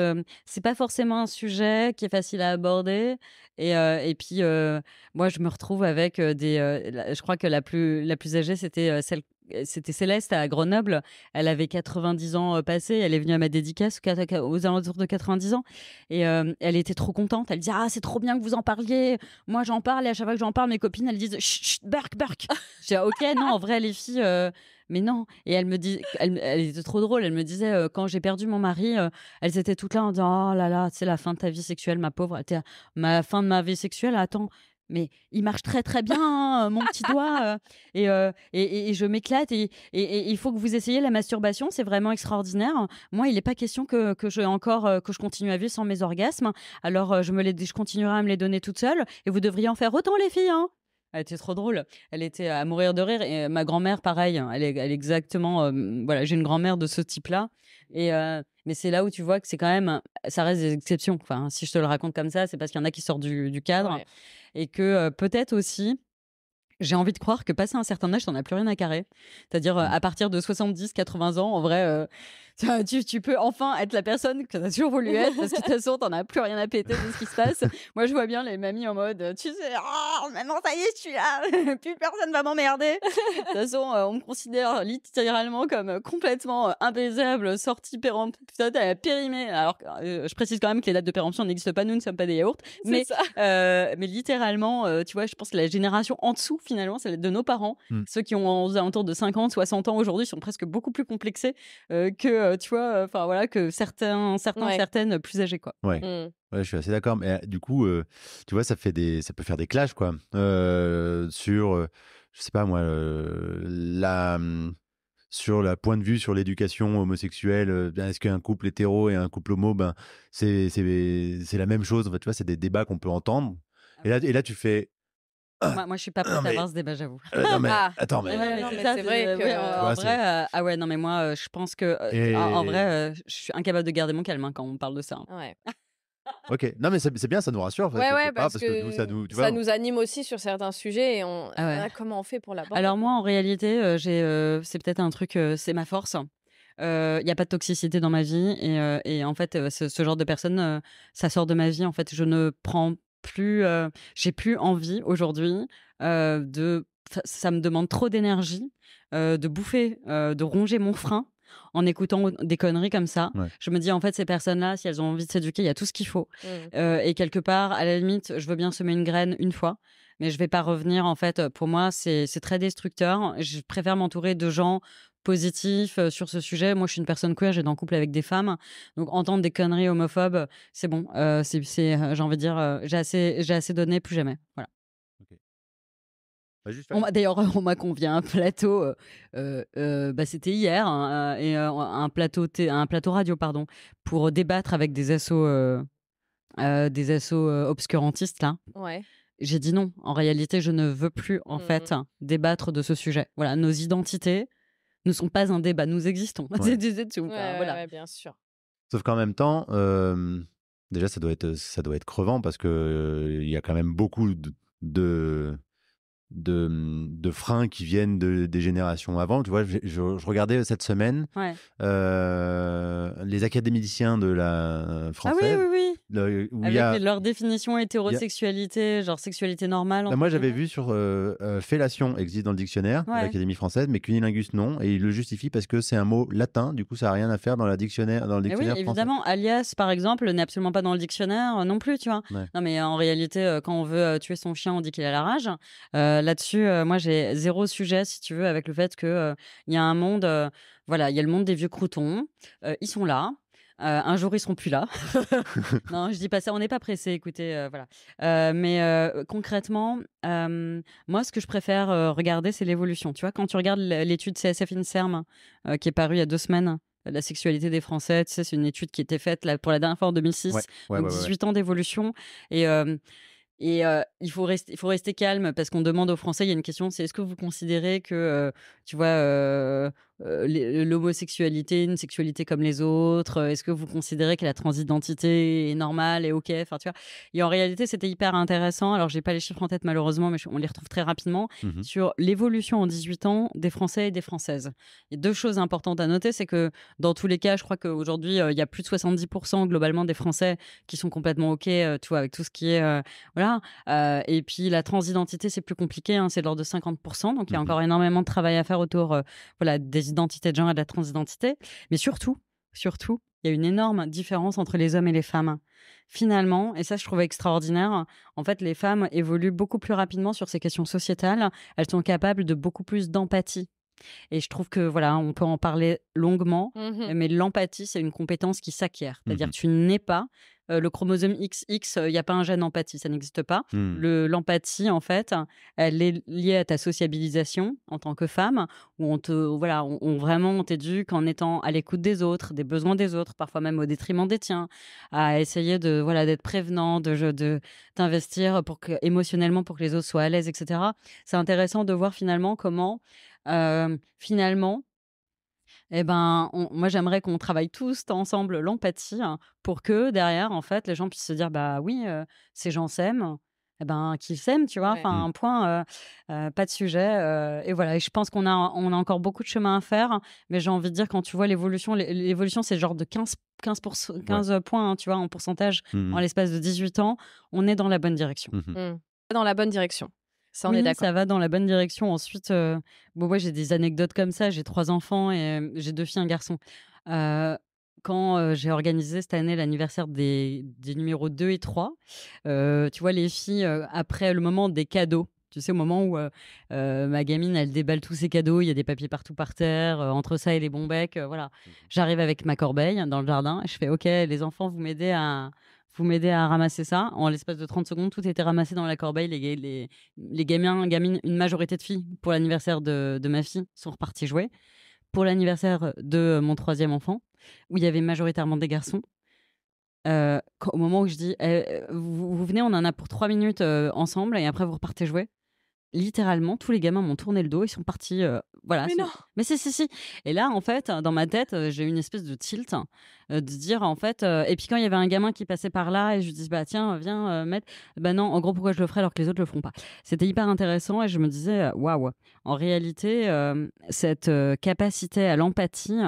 c'est pas forcément un sujet qui est facile à aborder. Et puis, moi, je me retrouve avec je crois que la plus âgée, c'était Céleste à Grenoble. Elle avait 90 ans passés. Elle est venue à ma dédicace aux alentours de 90 ans. Et elle était trop contente. Elle disait: Ah, c'est trop bien que vous en parliez. Moi, j'en parle. Et à chaque fois que j'en parle, mes copines, elles disent: Chut, chut, Burk, Burk. Je dis: Ok, non, en vrai, les filles. Mais non. Et elle me dit, elle était trop drôle. Elle me disait, quand j'ai perdu mon mari, elles étaient toutes là en disant: Oh là là, c'est la fin de ta vie sexuelle, ma pauvre. Ma fin de ma vie sexuelle, attends. Mais il marche très très bien, hein, mon petit doigt. Et je m'éclate. Et il faut que vous essayiez la masturbation, c'est vraiment extraordinaire. Moi, il n'est pas question que je continue à vivre sans mes orgasmes. Alors, je continuerai à me les donner toute seule. Et vous devriez en faire autant, les filles, hein. Elle était trop drôle. Elle était à mourir de rire. Et ma grand-mère, pareil. Elle est exactement. Voilà, j'ai une grand-mère de ce type-là. Mais c'est là où tu vois que c'est quand même. Ça reste des exceptions. Enfin, si je te le raconte comme ça, c'est parce qu'il y en a qui sortent du cadre. Ouais. Et que peut-être aussi. J'ai envie de croire que passé un certain âge, t'en as plus rien à carrer. C'est-à-dire, Mmh. à partir de 70, 80 ans, en vrai, tu peux enfin être la personne que t'as toujours voulu être parce que de toute façon, t'en as plus rien à péter de ce qui se passe. Moi, je vois bien les mamies en mode, tu sais, oh, maintenant, ça y est, je suis là, plus personne va m'emmerder. De toute façon, on me considère littéralement comme complètement imbaisable, sortie périmée. Alors, je précise quand même que les dates de péremption n'existent pas, nous ne sommes pas des yaourts. C'est ça. Mais littéralement, tu vois, je pense que la génération en dessous, finalement, c'est de nos parents. Mmh. Ceux qui ont aux alentours de 50, 60 ans aujourd'hui sont presque beaucoup plus complexés que, tu vois, enfin voilà, que certains, Ouais. certaines plus âgés, quoi. Ouais. Mmh. Ouais, je suis assez d'accord. Mais du coup, tu vois, ça peut faire des clashs, quoi. Sur, je sais pas moi, sur la point de vue sur l'éducation homosexuelle. Est-ce qu'un couple hétéro et un couple homo, c'est la même chose. En fait, tu vois, c'est des débats qu'on peut entendre. Ah Et là, tu fais. Moi, je suis pas Non prête à mais, avoir ce débat, j'avoue. non mais, Ah. attends Ouais, mais. Non, c'est mais ça, c'est vrai que ouais, Tu en vois, vrai, ah ouais, non, mais moi, je pense que, en Et vrai, je suis incapable de garder mon calme hein, quand on parle de ça, hein. ouais. ok, non mais c'est bien, ça nous rassure, en fait, Ouais, quelque ouais, part, parce parce que nous, ça que nous, tu ça vois. nous anime aussi sur certains sujets et Ah ouais. comment on fait pour l'aborder, Alors quoi. moi, en réalité, c'est peut-être un truc, c'est ma force. Il y a pas de toxicité dans ma vie et en fait, ce genre de personne, ça sort de ma vie. En fait, je ne prends plus, j'ai plus envie aujourd'hui, ça me demande trop d'énergie, de bouffer, de ronger mon frein en écoutant des conneries comme ça. Ouais. Je me dis, en fait, ces personnes-là, si elles ont envie de s'éduquer, il y a tout ce qu'il faut. Mmh. Et quelque part, à la limite, je veux bien semer une graine une fois, mais je vais pas revenir. En fait, pour moi, c'est très destructeur. Je préfère m'entourer de gens positifs sur ce sujet. Moi, je suis une personne queer, j'ai été en couple avec des femmes, donc entendre des conneries homophobes, c'est bon. J'ai envie de dire, j'ai assez donné, plus jamais. Voilà. Ok. Bah, juste, D'ailleurs, on m'a convié à un plateau, c'était hier, hein, un plateau radio, pardon, pour débattre avec des assos obscurantistes là. Ouais. J'ai dit non. En réalité, je ne veux plus en Mmh. fait débattre de ce sujet. Voilà, nos identités ne sont pas un débat. Nous existons. Ouais. C'est tout. Ouais, Enfin, ouais, voilà. ouais, bien sûr. Sauf qu'en même temps, déjà, ça doit être crevant parce que il y a quand même beaucoup de freins qui viennent des générations avant. Tu vois, je regardais cette semaine Ouais. les académiciens de la Ah oui, française, oui, oui. où il y a. Avec leur définition hétérosexualité, genre sexualité normale. Bah, entre moi, j'avais guillemets. vu sur fellation existe dans le dictionnaire de Ouais. l'Académie française, mais cunilingus non, et il le justifie parce que c'est un mot latin. Du coup, ça n'a rien à faire dans le Mais oui, dictionnaire français. évidemment. Alias, par exemple, n'est absolument pas dans le dictionnaire non plus, tu vois. Ouais. Non, mais en réalité, quand on veut tuer son chien, on dit qu'il a la rage. Là-dessus, moi, j'ai zéro sujet, si tu veux, avec le fait que il y a un monde, voilà, il y a le monde des vieux croutons. Ils sont là. Un jour, ils seront plus là. Non, je dis pas ça. On n'est pas pressé. Écoutez, voilà. Mais concrètement, moi, ce que je préfère regarder, c'est l'évolution. Tu vois, quand tu regardes l'étude CSF INSERM qui est parue il y a 2 semaines. La sexualité des Français, tu sais, c'est une étude qui était faite pour la dernière fois en 2006, donc 18 ans d'évolution. Et il faut rester calme parce qu'on demande aux Français, il y a une question, c'est est-ce que vous considérez que, tu vois, l'homosexualité, une sexualité comme les autres, est-ce que vous considérez que la transidentité est normale et ok, enfin tu vois. Et en réalité, c'était hyper intéressant. Alors, j'ai pas les chiffres en tête malheureusement, mais on les retrouve très rapidement sur l'évolution en 18 ans des Français et des Françaises. Il y a 2 choses importantes à noter, c'est que dans tous les cas, je crois qu'aujourd'hui, il y a plus de 70% globalement des Français qui sont complètement ok, tu vois, avec tout ce qui est voilà. Et puis la transidentité, c'est plus compliqué, hein, c'est de l'ordre de 50%, donc il y a encore énormément de travail à faire autour voilà, des identités de genre et de la transidentité. Mais surtout, il y a une énorme différence entre les hommes et les femmes. Finalement, et ça je trouvais extraordinaire, en fait les femmes évoluent beaucoup plus rapidement sur ces questions sociétales, elles sont capables de beaucoup plus d'empathie. Et je trouve que voilà, on peut en parler longuement, mais l'empathie, c'est une compétence qui s'acquiert. C'est-à-dire, tu n'es pas le chromosome XX, il n'y a pas un gène empathie, ça n'existe pas. L'empathie, en fait, elle est liée à ta sociabilisation en tant que femme, où on t'éduque en étant à l'écoute des autres, des besoins des autres, parfois même au détriment des tiens, à essayer d'être prévenant, de t'investir émotionnellement pour que les autres soient à l'aise, etc. C'est intéressant de voir finalement comment finalement, moi j'aimerais qu'on travaille tous ensemble l'empathie, hein, pour que derrière, en fait, les gens puissent se dire bah oui, ces gens s'aiment, qu'ils s'aiment, tu vois. Enfin, un point, pas de sujet. Et voilà. Et je pense qu'on a encore beaucoup de chemin à faire, mais j'ai envie de dire quand tu vois l'évolution, c'est genre de 15 points, hein, tu vois, en pourcentage en l'espace de 18 ans, on est dans la bonne direction. Dans la bonne direction. Ça, on oui, est d'accord. Ça va dans la bonne direction. Ensuite, moi, j'ai des anecdotes comme ça. J'ai 3 enfants et j'ai 2 filles, un garçon. Quand j'ai organisé cette année l'anniversaire des numéros 2 et 3, tu vois, les filles, après le moment des cadeaux, tu sais, au moment où ma gamine, elle déballe tous ses cadeaux, il y a des papiers partout par terre, entre ça et les bons becs, voilà. J'arrive avec ma corbeille dans le jardin et je fais « Ok, les enfants, vous m'aidez à ramasser ça ». En l'espace de 30 secondes, tout était ramassé dans la corbeille. Les gamines, une majorité de filles, pour l'anniversaire de ma fille, sont reparties jouer. Pour l'anniversaire de mon 3e enfant, où il y avait majoritairement des garçons, au moment où je dis vous venez, on en a pour 3 minutes ensemble et après vous repartez jouer. Littéralement, tous les gamins m'ont tourné le dos, ils sont partis. Voilà. Mais non. Mais si. Et là, en fait, dans ma tête, j'ai eu une espèce de tilt de dire, en fait. Et puis quand il y avait un gamin qui passait par là, et je lui dis, bah tiens, viens mettre. Bah non, en gros, pourquoi je le ferais alors que les autres le feront pas. C'était hyper intéressant et je me disais, waouh. En réalité, cette capacité à l'empathie,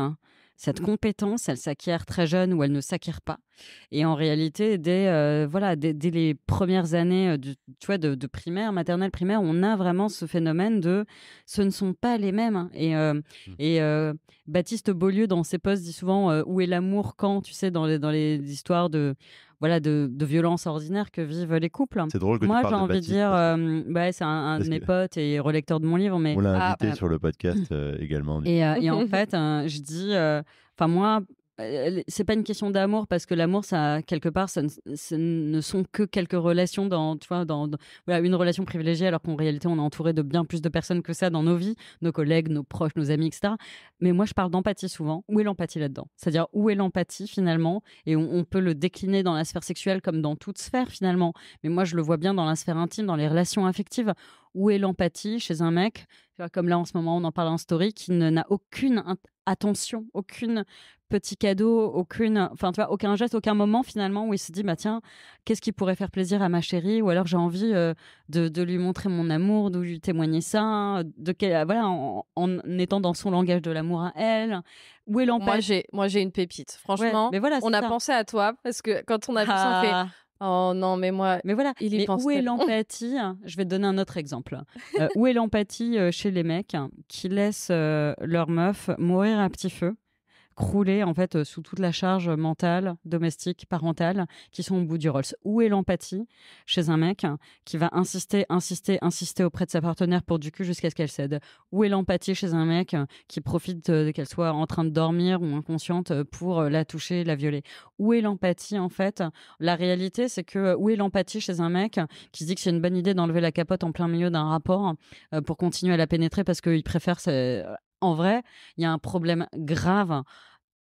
cette compétence, elle s'acquiert très jeune ou elle ne s'acquiert pas. Et en réalité, dès les premières années de primaire, maternelle, primaire, on a vraiment ce phénomène de ce ne sont pas les mêmes. Et Baptiste Beaulieu, dans ses posts, dit souvent où est l'amour quand, tu sais, dans les histoires de violences ordinaires que vivent les couples. C'est drôle que moi, tu parles j'ai envie de dire, c'est un de mes potes et relecteur de mon livre. Mais on l'a invité sur le podcast également. Et en fait, je dis, moi, c'est pas une question d'amour parce que l'amour, ça, quelque part, ce ne sont que quelques relations dans une relation privilégiée, alors qu'en réalité, on est entouré de bien plus de personnes que ça dans nos vies, nos collègues, nos proches, nos amis, etc. Mais moi, je parle d'empathie souvent. Où est l'empathie là-dedans ? C'est-à-dire, où est l'empathie finalement ? Et on peut le décliner dans la sphère sexuelle comme dans toute sphère finalement. Mais moi, je le vois bien dans la sphère intime, dans les relations affectives. Où est l'empathie chez un mec, comme là en ce moment, on en parle en story, qui n'a aucune attention, aucune petit cadeau, aucun geste, aucun moment finalement où il se dit bah tiens, qu'est-ce qui pourrait faire plaisir à ma chérie, ou alors j'ai envie de lui montrer mon amour, de lui témoigner ça, en étant dans son langage de l'amour à elle. Où est l'empathie ? Moi j'ai une pépite. Franchement, mais voilà, on a pensé à toi parce que quand on a vu ça, on fait oh non, mais moi, mais voilà. il y pense. Où est l'empathie ? Je vais te donner un autre exemple. Où est l'empathie chez les mecs qui laissent leur meuf mourir à petit feu crouler en fait sous toute la charge mentale, domestique, parentale qui sont au bout du Rolls. Où est l'empathie chez un mec qui va insister auprès de sa partenaire pour du cul jusqu'à ce qu'elle cède? Où est l'empathie chez un mec qui profite qu'elle soit en train de dormir ou inconsciente pour la toucher, la violer? Où est l'empathie en fait? La réalité, c'est que où est l'empathie chez un mec qui se dit que c'est une bonne idée d'enlever la capote en plein milieu d'un rapport pour continuer à la pénétrer parce qu'il préfère... En vrai, il y a un problème grave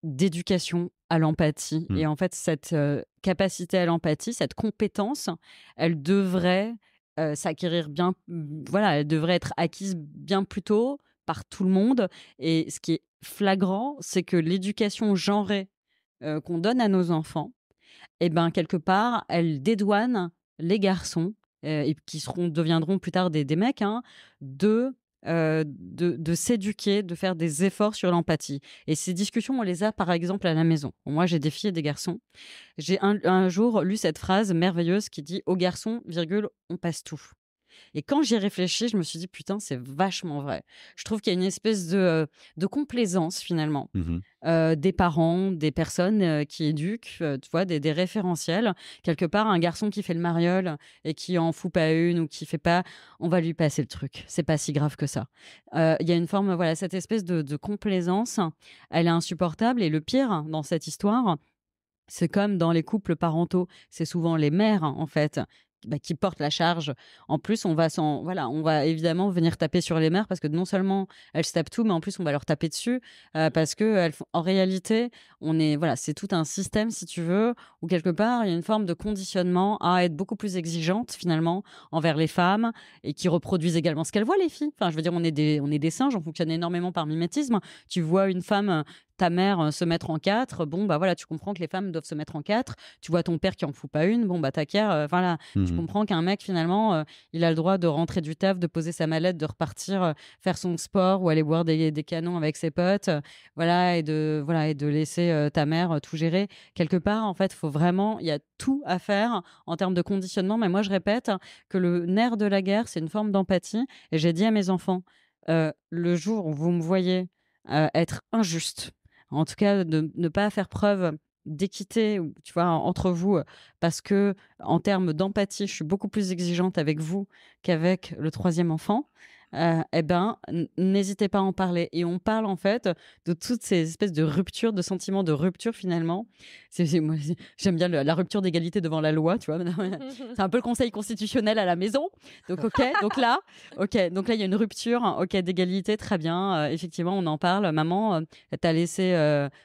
d'éducation à l'empathie. Mm. Et en fait, cette capacité à l'empathie, cette compétence, elle devrait s'acquérir bien, voilà, elle devrait être acquise bien plus tôt par tout le monde. Et ce qui est flagrant, c'est que l'éducation genrée qu'on donne à nos enfants, et ben quelque part, elle dédouane les garçons et qui deviendront plus tard des mecs, hein, de s'éduquer, de faire des efforts sur l'empathie. Et ces discussions, on les a par exemple à la maison. Bon, moi, j'ai des filles et des garçons. J'ai un jour lu cette phrase merveilleuse qui dit « Aux garçons, virgule, on passe tout ». Et quand j'y ai réfléchi, je me suis dit, putain, c'est vachement vrai. Je trouve qu'il y a une espèce de complaisance, finalement, Mhm. des parents, des personnes qui éduquent, tu vois, des référentiels. Quelque part, un garçon qui fait le mariole et qui en fout pas une ou qui fait pas, on va lui passer le truc. C'est pas si grave que ça. Il y a une forme, voilà, cette espèce de complaisance, elle est insupportable. Et le pire dans cette histoire, c'est comme dans les couples parentaux, c'est souvent les mères, en fait, qui portent la charge. En plus, on va évidemment venir taper sur les mères parce que non seulement elles se tapent tout, mais en plus on va leur taper dessus parce que en réalité, c'est tout un système, si tu veux, où quelque part il y a une forme de conditionnement à être beaucoup plus exigeante finalement envers les femmes et qui reproduisent également ce qu'elles voient, les filles. Enfin, je veux dire, on est des singes, on fonctionne énormément par mimétisme. Tu vois une femme, ta mère se mettre en quatre, bon bah voilà, tu comprends que les femmes doivent se mettre en quatre. Tu vois ton père qui en fout pas une, bon bah t'acquiert, voilà. Tu Mhm. comprends qu'un mec finalement, il a le droit de rentrer du taf, de poser sa mallette, de repartir faire son sport ou aller boire des canons avec ses potes, voilà, et de laisser ta mère tout gérer. Quelque part, en fait, il y a tout à faire en termes de conditionnement. Mais moi, je répète que le nerf de la guerre, c'est une forme d'empathie. Et j'ai dit à mes enfants, le jour où vous me voyez être injuste, en tout cas de ne pas faire preuve d'équité, tu vois, entre vous, parce que en termes d'empathie, je suis beaucoup plus exigeante avec vous qu'avec le troisième enfant. Eh ben, n'hésitez pas à en parler. Et on parle en fait de toutes ces espèces de ruptures, de sentiments de rupture finalement. Moi, j'aime bien la rupture d'égalité devant la loi, tu vois. C'est un peu le conseil constitutionnel à la maison. Donc donc là, il y a une rupture, d'égalité, très bien. Effectivement, on en parle. Maman, t'as laissé,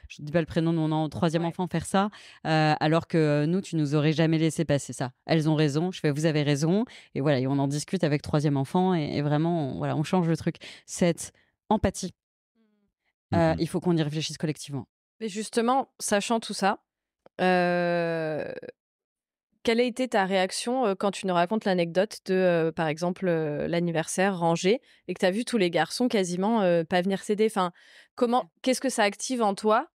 je dis pas le prénom de mon troisième enfant faire ça, alors que nous, tu nous aurais jamais laissé passer ça. Elles ont raison. Je fais, vous avez raison. Et voilà, et on en discute avec troisième enfant et vraiment, on change le truc. Cette empathie, Mhm. il faut qu'on y réfléchisse collectivement. Mais justement, sachant tout ça, quelle a été ta réaction quand tu nous racontes l'anecdote de, par exemple, l'anniversaire rangé et que tu as vu tous les garçons quasiment pas venir s'aider? Enfin, qu'est-ce que ça active en toi?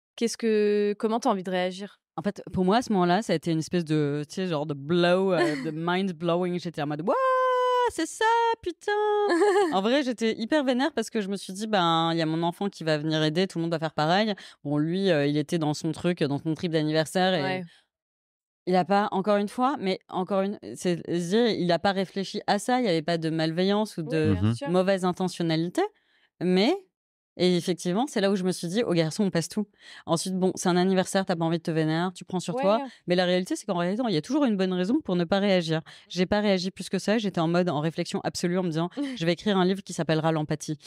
Comment tu as envie de réagir? En fait, pour moi, à ce moment-là, ça a été une espèce de, tu sais, genre de blow, de mind blowing. J'étais en mode, waouh, c'est ça, putain! En vrai, j'étais hyper vénère parce que je me suis dit, ben, il y a mon enfant qui va venir aider, tout le monde va faire pareil. Bon, lui, il était dans son truc, dans son trip d'anniversaire et Ouais. il a pas, encore une fois, mais c'est dire, il a pas réfléchi à ça. Il n'y avait pas de malveillance ou Oui, de bien Mhm. sûr. mauvaise intentionnalité, mais et effectivement, c'est là où je me suis dit, aux garçons, on passe tout. Ensuite, bon, c'est un anniversaire, t'as pas envie de te vénérer, tu prends sur toi. Ouais. Mais la réalité, c'est qu'en réalité, il y a toujours une bonne raison pour ne pas réagir. J'ai pas réagi plus que ça. J'étais en réflexion absolue, en me disant, je vais écrire un livre qui s'appellera L'empathie.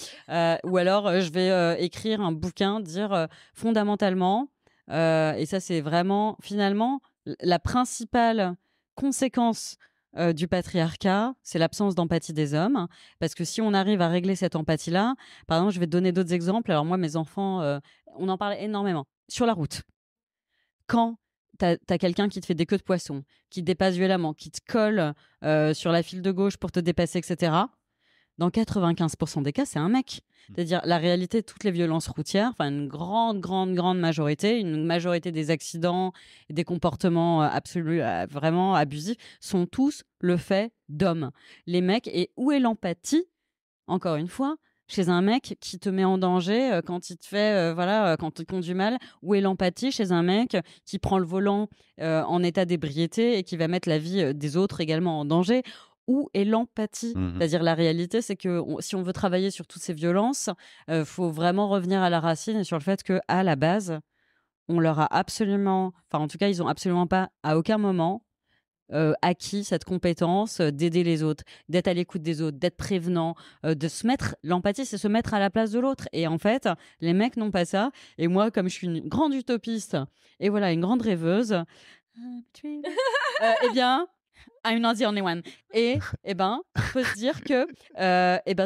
Ou alors, je vais écrire un bouquin, dire fondamentalement, et ça, c'est vraiment, finalement, la principale conséquence du patriarcat, c'est l'absence d'empathie des hommes. Parce que si on arrive à régler cette empathie-là, par exemple, je vais te donner d'autres exemples. Alors moi, mes enfants, on en parle énormément. Sur la route, quand t'as quelqu'un qui te fait des queues de poisson, qui te dépasse violemment, qui te colle sur la file de gauche pour te dépasser, etc., dans 95% des cas, c'est un mec. C'est-à-dire, la réalité de toutes les violences routières, enfin une grande, grande, grande majorité, une majorité des accidents et des comportements absolus, vraiment abusifs, sont tous le fait d'hommes. Les mecs, et où est l'empathie, encore une fois, chez un mec qui te met en danger quand il te fait, quand il te conduit mal? Où est l'empathie chez un mec qui prend le volant en état d'ébriété et qui va mettre la vie des autres également en danger? Où est l'empathie? Mhm. C'est-à-dire, la réalité, c'est que si on veut travailler sur toutes ces violences, faut vraiment revenir à la racine et sur le fait qu'à la base, on leur a absolument, enfin en tout cas, ils ont absolument pas, à aucun moment, acquis cette compétence d'aider les autres, d'être à l'écoute des autres, d'être prévenant, de se mettre. L'empathie, c'est se mettre à la place de l'autre. Et en fait, les mecs n'ont pas ça. Et moi, comme je suis une grande utopiste et voilà, une grande rêveuse, eh bien, I'm not the only one. Et ben, faut se dire que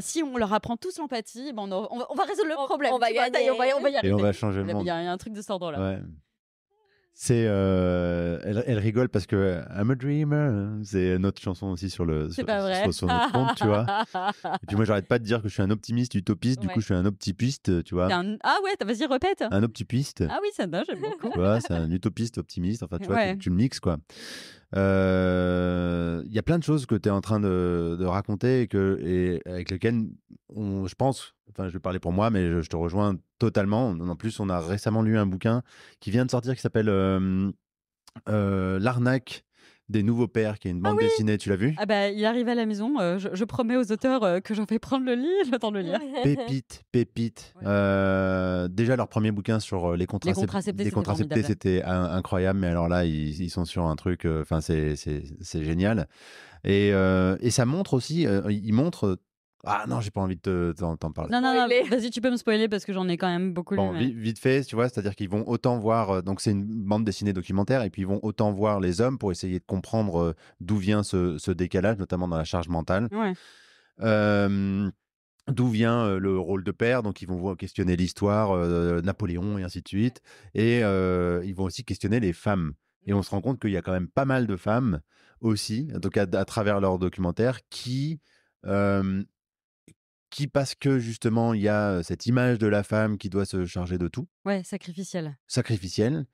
si on leur apprend tous l'empathie, on va résoudre le problème. on va tu vois. gagner. On va y arriver. Et on va changer le Il y monde. a un truc de cet ordre-là. Ouais. C'est, elle rigole parce que I'm a dreamer, c'est notre chanson aussi sur C'est pas vrai. sur notre compte, tu vois. Et puis moi, j'arrête pas de dire que je suis un optimiste, utopiste, du Ouais. coup, je suis un optipiste, tu vois. Ah ouais, vas-y, répète. Un optipiste, Ah oui, ça va, j'aime beaucoup. tu vois, c'est un utopiste, optimiste, enfin, tu vois, Ouais. tu le mixes, quoi. Il y a plein de choses que tu es en train de raconter et avec lesquelles je pense, enfin, je vais parler pour moi, mais je te rejoins totalement. En plus, on a récemment lu un bouquin qui vient de sortir qui s'appelle L'arnaque des nouveaux pères, qui est une bande dessinée. Tu l'as vu? Ah bah, il arrive à la maison. Je promets aux auteurs que j'en vais prendre le temps de le lire. Pépite. Déjà, leur premier bouquin sur les contraceptés, c'était formidable. c'était incroyable. Mais alors là, ils sont sur un truc. Enfin, c'est génial. Et ça montre aussi. Ils montrent. Ah non, j'ai pas envie de t'en parler. Non, Spoiler. vas-y, tu peux me spoiler parce que j'en ai quand même beaucoup Bon, lu. mais- vite fait, tu vois, c'est-à-dire qu'ils vont autant voir. Donc, c'est une bande dessinée documentaire, et puis ils vont autant voir les hommes pour essayer de comprendre d'où vient ce décalage, notamment dans la charge mentale. Ouais. D'où vient le rôle de père, donc ils vont questionner l'histoire, Napoléon et ainsi de suite, et ils vont aussi questionner les femmes. Et on se rend compte qu'il y a quand même pas mal de femmes aussi, donc à travers leur documentaire, qui parce que justement il y a cette image de la femme qui doit se charger de tout, Ouais, sacrificiel. sacrificielle,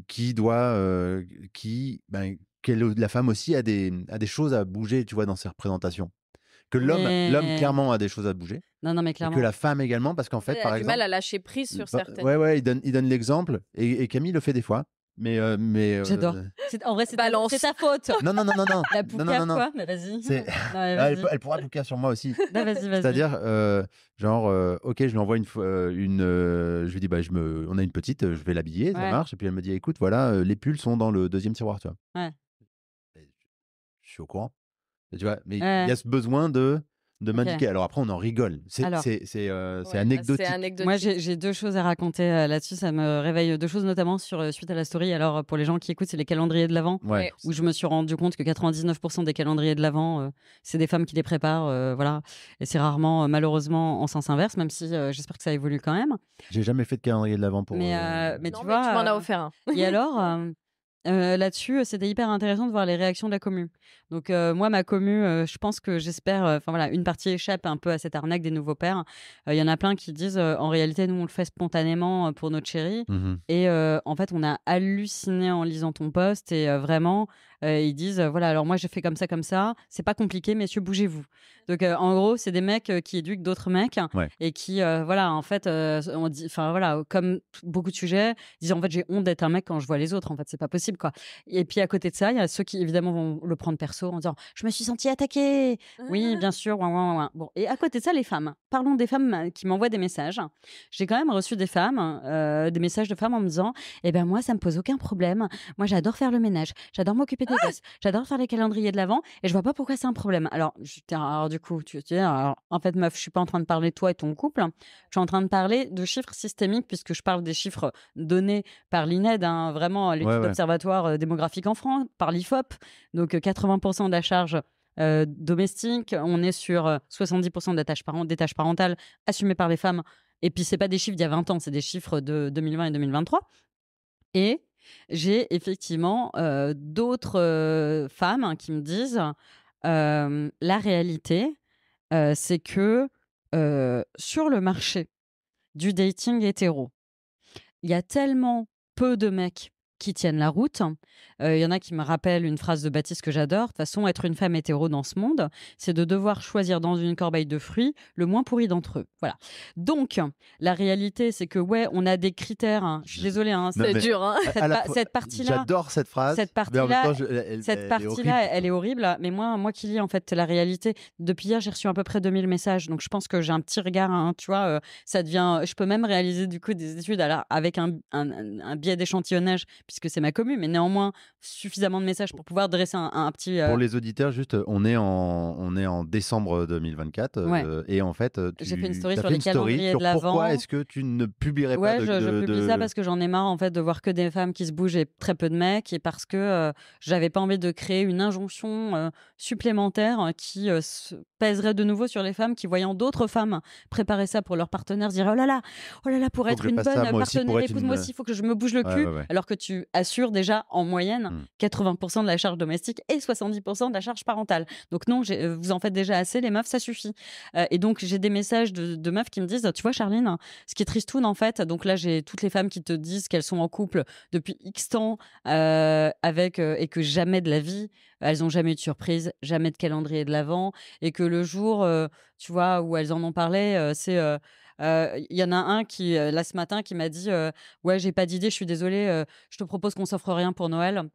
qui doit, la femme aussi a des choses à bouger, tu vois, dans ses représentations. Que l'homme Mais- clairement a des choses à bouger, Non, mais et clairement. que la femme également, parce qu'en fait, Elle par a du exemple, mal à lâcher prise sur certaines. ouais, il donne l'exemple, et Camille le fait des fois, mais J'adore. En vrai, c'est Balance. ta faute. non. La Non, poucave, non. quoi. Mais vas-y. C'est- Non, mais Ah, vas-y. elle pourra bouquer sur moi aussi. Non, vas-y. C'est-à-dire, ok, je lui envoie je lui dis, on a une petite, je vais l'habiller, ça Ouais. marche. Et puis elle me dit, écoute, voilà, les pulls sont dans le deuxième tiroir, tu vois. Ouais. Et je suis au courant. Et tu vois, mais il Ouais. y a ce besoin de m'indiquer. Alors après, on en rigole. C'est Alors. anecdotique. C'est anecdotique. Moi, j'ai deux choses à raconter là-dessus. Ça me réveille deux choses, notamment suite à la story. Alors, pour les gens qui écoutent, c'est les calendriers de l'Avent. Ouais. Où je me suis rendu compte que 99% des calendriers de l'Avent, c'est des femmes qui les préparent. Voilà. Et c'est rarement, malheureusement, en sens inverse, même si j'espère que ça évolue quand même. J'ai jamais fait de calendrier de l'Avent pour. Mais Non, tu mais vois. tu m'en as offert un. Et alors, là-dessus, c'était hyper intéressant de voir les réactions de la commu. Donc, moi, ma commu, je pense que j'espère, enfin voilà, une partie échappe un peu à cette arnaque des nouveaux pères. Il y en a plein qui disent, en réalité, nous, on le fait spontanément pour notre chérie. Mhm. Et en fait, on a halluciné en lisant ton post. Et vraiment, ils disent, voilà, alors moi, j'ai fait comme ça. C'est pas compliqué, messieurs, bougez-vous. Donc, en gros, c'est des mecs qui éduquent d'autres mecs. Ouais. Et qui, voilà, en fait, on dit, enfin voilà, comme beaucoup de sujets, disent, en fait, j'ai honte d'être un mec quand je vois les autres. En fait, c'est pas possible, quoi. Et puis, à côté de ça, il y a ceux qui, évidemment, vont le prendre perso en disant, je me suis sentie attaquée. Oui, bien sûr. Ouin. Bon, et à côté de ça, les femmes. Parlons des femmes qui m'envoient des messages. J'ai quand même reçu des femmes, des messages de femmes en me disant, eh ben moi, ça me pose aucun problème. Moi, j'adore faire le ménage, j'adore m'occuper des gosses, j'adore faire les calendriers de l'Avent, et je vois pas pourquoi c'est un problème. Alors, du coup, tu dis, alors, en fait, meuf, je suis pas en train de parler de toi et ton couple. Je suis en train de parler de chiffres systémiques, puisque je parle des chiffres donnés par l'INED, hein, vraiment l'étude Ouais. d'observatoire démographique en France, par l'IFOP. Donc 80% de la charge domestique, on est sur 70% des tâches parentales assumées par les femmes. Et puis, c'est pas des chiffres d'il y a 20 ans, c'est des chiffres de 2020 et 2023. Et j'ai effectivement d'autres femmes qui me disent la réalité, c'est que sur le marché du dating hétéro, il y a tellement peu de mecs qui tiennent la route. Il y en a qui me rappellent une phrase de Baptiste que j'adore. De toute façon, être une femme hétéro dans ce monde, c'est de devoir choisir dans une corbeille de fruits le moins pourri d'entre eux. Voilà. Donc, la réalité, c'est que, ouais, on a des critères. Hein. Je suis désolée, hein, c'est dur. Hein. Cette partie-là. J'adore cette phrase. Cette partie-là, elle elle est horrible. Mais moi qui lis, en fait, la réalité, depuis hier, j'ai reçu à peu près 2000 messages. Donc, je pense que j'ai un petit regard, hein, tu vois, ça devient. Je peux même réaliser, du coup, des études avec un biais d'échantillonnage, puisque c'est ma commu, mais néanmoins, suffisamment de messages pour pouvoir dresser un petit. Pour les auditeurs, juste, on est en décembre 2024. Et en fait, j'ai fait une story sur les calendriers de l'Avent. Pourquoi est-ce que tu ne publierais pas je publie ça parce que j'en ai marre, en fait, de voir que des femmes qui se bougent et très peu de mecs, et parce que j'avais pas envie de créer une injonction supplémentaire qui pèserait de nouveau sur les femmes qui, voyant d'autres femmes préparer ça pour leur partenaire, diraient oh là là, pour être une bonne partenaire, écoute-moi aussi, il faut que je me bouge le cul, alors que tu assures déjà en moyenne 80% de la charge domestique et 70% de la charge parentale. Donc non, vous en faites déjà assez, les meufs, ça suffit. Et donc j'ai des messages de meufs qui me disent, tu vois Charline, ce qui est tristoun en fait, donc là j'ai toutes les femmes qui te disent qu'elles sont en couple depuis X temps et que jamais de la vie, elles n'ont jamais eu de surprise, jamais de calendrier de l'Avent, et que le jour, tu vois, où elles en ont parlé, c'est... Il y en a un qui, là ce matin, qui m'a dit ouais, j'ai pas d'idée, je suis désolée, je te propose qu'on s'offre rien pour Noël.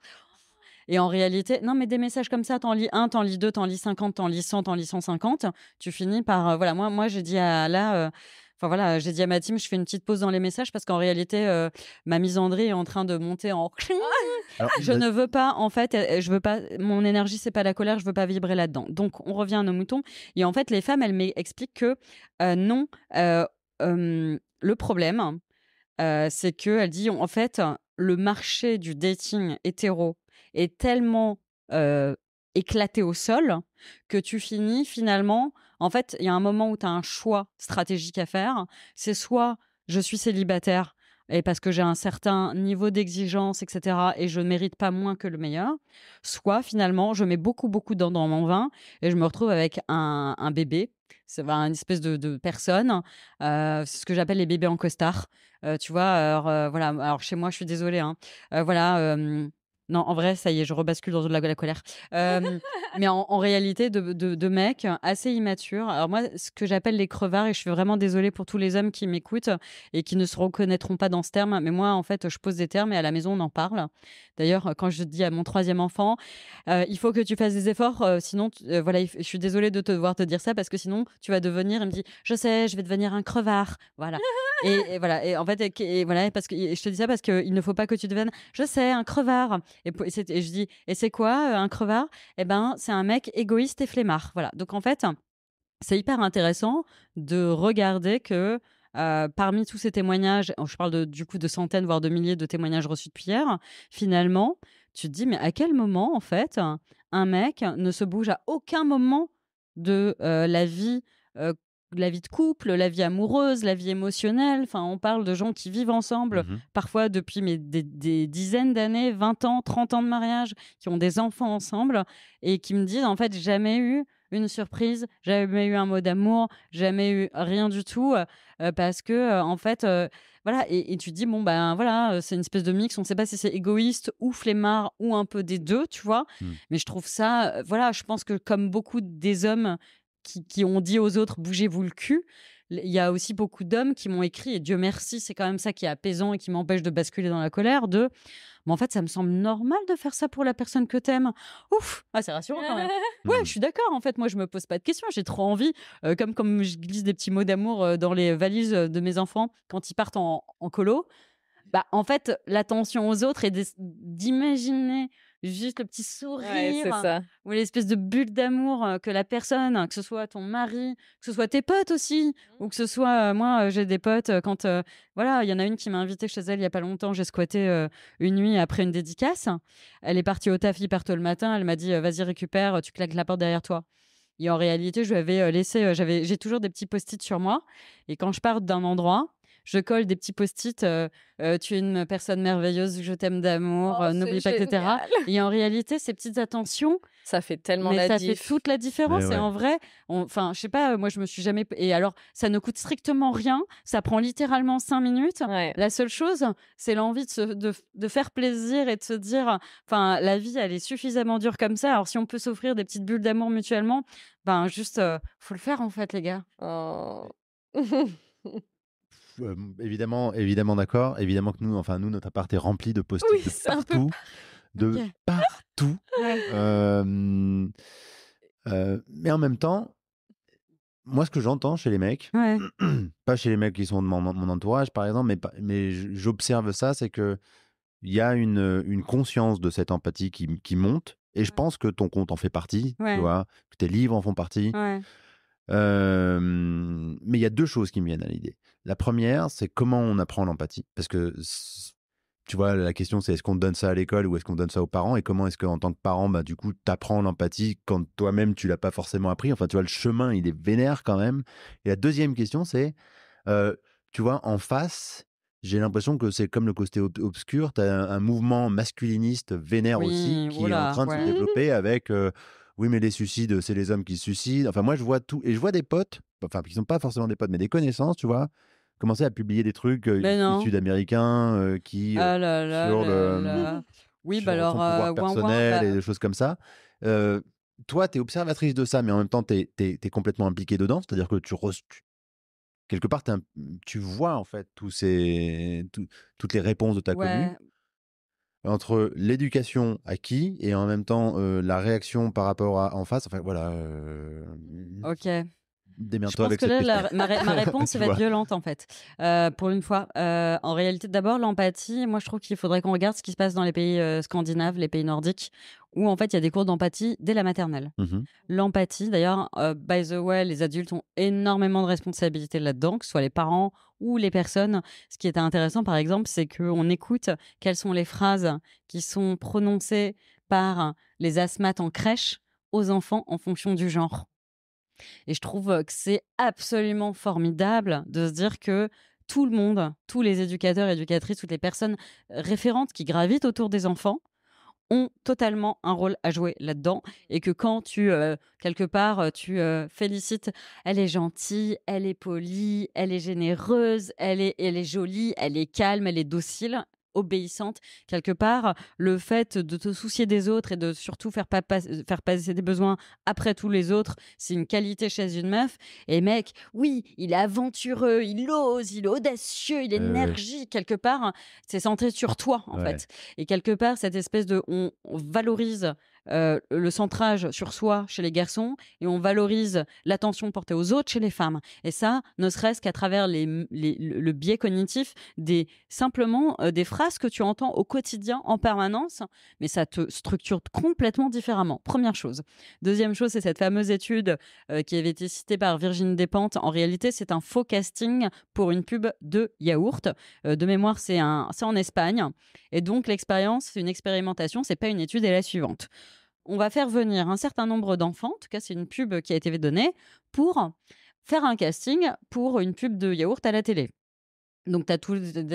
Et en réalité, non, mais des messages comme ça, t'en lis 1, t'en lis 2, t'en lis 50, t'en lis 100, t'en lis 150, tu finis par... voilà, moi j'ai dit j'ai dit à ma team, je fais une petite pause dans les messages parce qu'en réalité, ma misandrie est en train de monter en... Alors, je ne veux pas, en fait, je veux pas, mon énergie, c'est pas la colère, je veux pas vibrer là-dedans. Donc, on revient à nos moutons. Et en fait, les femmes, elles m'expliquent que non, le problème, c'est qu'elle dit, en fait, le marché du dating hétéro est tellement éclaté au sol que tu finis finalement... En fait, il y a un moment où tu as un choix stratégique à faire. C'est soit je suis célibataire et parce que j'ai un certain niveau d'exigence, etc., et je ne mérite pas moins que le meilleur. Soit finalement, je mets beaucoup, beaucoup dans mon vin et je me retrouve avec un bébé. C'est une espèce de personne. C'est ce que j'appelle les bébés en costard. Tu vois, voilà. Alors chez moi, je suis désolée. Hein. Non, en vrai, ça y est, je rebascule dans de la colère. Mais en réalité, de mecs assez immatures. Alors moi, ce que j'appelle les crevards, et je suis vraiment désolée pour tous les hommes qui m'écoutent et qui ne se reconnaîtront pas dans ce terme, mais moi, en fait, je pose des termes et à la maison, on en parle. D'ailleurs, quand je dis à mon 3e enfant, il faut que tu fasses des efforts, sinon, voilà, je suis désolée de devoir te dire ça parce que sinon, tu vas devenir, il me dit, je sais, je vais devenir un crevard. Voilà. Et voilà. Et en fait, voilà, parce que je te dis ça parce qu'il ne faut pas que tu deviennes, je sais, un crevard. Et je dis, et c'est quoi un crevard? Eh ben, c'est un mec égoïste et flemmard. Voilà. Donc en fait, c'est hyper intéressant de regarder que parmi tous ces témoignages, je parle du coup de centaines voire de milliers de témoignages reçus depuis hier, finalement, tu te dis mais à quel moment en fait un mec ne se bouge à aucun moment de la vie de couple, la vie amoureuse, la vie émotionnelle. Enfin, on parle de gens qui vivent ensemble, parfois depuis des dizaines d'années, 20 ans, 30 ans de mariage, qui ont des enfants ensemble et qui me disent, en fait, jamais eu une surprise, jamais eu un mot d'amour, jamais eu rien du tout, parce que, en fait... voilà, et tu te dis, bon, ben voilà, c'est une espèce de mix, on ne sait pas si c'est égoïste ou flemmard ou un peu des deux, tu vois. Mais je trouve ça, voilà, je pense que comme beaucoup des hommes qui ont dit aux autres bougez-vous le cul, il y a aussi beaucoup d'hommes qui m'ont écrit, et Dieu merci, c'est quand même ça qui est apaisant et qui m'empêche de basculer dans la colère, mais en fait ça me semble normal de faire ça pour la personne que t'aimes. Ouf, c'est rassurant quand même. Ouais, je suis d'accord, en fait moi je me pose pas de questions, j'ai trop envie, comme je glisse des petits mots d'amour dans les valises de mes enfants quand ils partent en colo. Bah, en fait, l'attention aux autres et d'imaginer juste le petit sourire ou l'espèce de bulle d'amour que la personne, que ce soit ton mari, que ce soit tes potes aussi, ou que ce soit moi, j'ai des potes quand voilà, il y en a une qui m'a invitée chez elle il y a pas longtemps, j'ai squatté une nuit après une dédicace. Elle est partie au taf hyper tôt le matin, elle m'a dit vas-y récupère, tu claques la porte derrière toi. Et en réalité, je lui avais laissé, j'ai toujours des petits post-it sur moi, et quand je pars d'un endroit, je colle des petits post-it, tu es une personne merveilleuse, je t'aime d'amour, n'oublie pas, etc. génial. Et en réalité, ces petites attentions, Ça fait tellement mais la ça fait diff. toute la différence. Mais Et ouais. en vrai, enfin, je sais pas, moi, je me suis jamais. Et alors, ça ne coûte strictement rien. Ça prend littéralement 5 minutes. Ouais. La seule chose, c'est l'envie de faire plaisir et de se dire, enfin, la vie, elle est suffisamment dure comme ça. Alors, si on peut s'offrir des petites bulles d'amour mutuellement, ben, juste, faut le faire, en fait, les gars. Oh. Évidemment d'accord. Évidemment que nous, notre appart est rempli de post-it Oui, de c'est un peu partout. De Ok. partout. Ouais. Mais en même temps, moi, ce que j'entends chez les mecs, Ouais. pas chez les mecs qui sont de mon entourage, par exemple, mais j'observe ça, c'est que il y a une conscience de cette empathie qui monte. Et je pense que ton compte en fait partie, Ouais. tu vois, que tes livres en font partie. Ouais. Mais il y a 2 choses qui me viennent à l'idée. La première, c'est comment on apprend l'empathie. Parce que, tu vois, la question, c'est est-ce qu'on donne ça à l'école ou est-ce qu'on donne ça aux parents? Et comment est-ce qu'en tant que parent, bah, du coup, tu apprends l'empathie quand toi-même, tu l'as pas forcément appris? Enfin, tu vois, le chemin, il est vénère quand même. Et la deuxième question, c'est, tu vois, en face, j'ai l'impression que c'est comme le côté obscur, tu as un mouvement masculiniste vénère aussi Oui, qui est en oula, train de se ouais. développer avec oui, mais les suicides, c'est les hommes qui se suicident. Enfin, moi, je vois tout. Et je vois des potes, enfin, qui sont pas forcément des potes, mais des connaissances, tu vois, commencer à publier des trucs Mais non. issus d'Américains qui, Ah là là sur, là le, là. Oui, bah sur alors, son pouvoir ouin ouin, personnel et bah, des choses comme ça. Euh, Toi, tu es observatrice de ça, mais en même temps, tu es complètement impliquée dedans. C'est-à-dire que quelque part, tu vois, en fait, toutes les réponses de ta commu ouais, entre l'éducation acquis et en même temps la réaction par rapport à en face. Enfin, voilà. ok. Je Démerde-toi pense avec que cette là, question. ma réponse Tu va être vois. violente, en fait, pour une fois. En réalité, d'abord, l'empathie, moi, je trouve qu'il faudrait qu'on regarde ce qui se passe dans les pays scandinaves, les pays nordiques, où, en fait, il y a des cours d'empathie dès la maternelle. Mhm. L'empathie, d'ailleurs, by the way, les adultes ont énormément de responsabilités là-dedans, que ce soit les parents ou les personnes. Ce qui est intéressant, par exemple, c'est qu'on écoute quelles sont les phrases qui sont prononcées par les asthmates en crèche aux enfants en fonction du genre. Et je trouve que c'est absolument formidable de se dire que tout le monde, tous les éducateurs, éducatrices, toutes les personnes référentes qui gravitent autour des enfants ont totalement un rôle à jouer là-dedans et que quand tu, quelque part, tu félicites, elle est gentille, elle est polie, elle est généreuse, elle est jolie, elle est calme, elle est docile, obéissante. Quelque part, le fait de te soucier des autres et de surtout faire passer des besoins après tous les autres, c'est une qualité chez une meuf. Et mec, oui, il est aventureux, il ose, il est audacieux, il est Ouais. énergique. Quelque part, c'est centré sur toi, en Ouais. fait. Et quelque part, cette espèce de... On valorise le centrage sur soi chez les garçons et on valorise l'attention portée aux autres chez les femmes. Et ça, ne serait-ce qu'à travers le biais cognitif simplement des phrases que tu entends au quotidien en permanence, mais ça te structure complètement différemment. Première chose. Deuxième chose, c'est cette fameuse étude qui avait été citée par Virginie Despentes. En réalité, c'est un faux casting pour une pub de yaourt. De mémoire, c'est en Espagne. Et donc, l'expérience, c'est une expérimentation, c'est pas une étude, est la suivante. On va faire venir un certain nombre d'enfants, en tout cas, c'est une pub qui a été donnée, pour faire un casting pour une pub de yaourt à la télé. Donc, tu as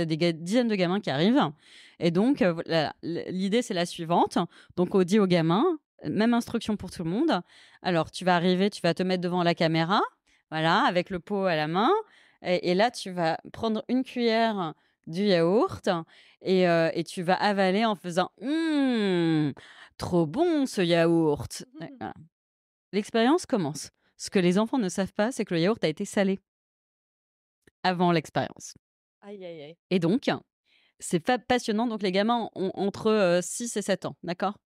des dizaines de gamins qui arrivent. Et donc, l'idée, c'est la suivante. Donc, on dit aux gamins, même instruction pour tout le monde. Alors, tu vas arriver, tu vas te mettre devant la caméra, voilà, avec le pot à la main. Et là, tu vas prendre une cuillère du yaourt et tu vas avaler en faisant trop bon ce yaourt. Voilà. L'expérience commence. Ce que les enfants ne savent pas, c'est que le yaourt a été salé avant l'expérience. Aïe, aïe, aïe. Et donc, c'est passionnant. Donc, les gamins ont entre 6 et 7 ans, d'accord?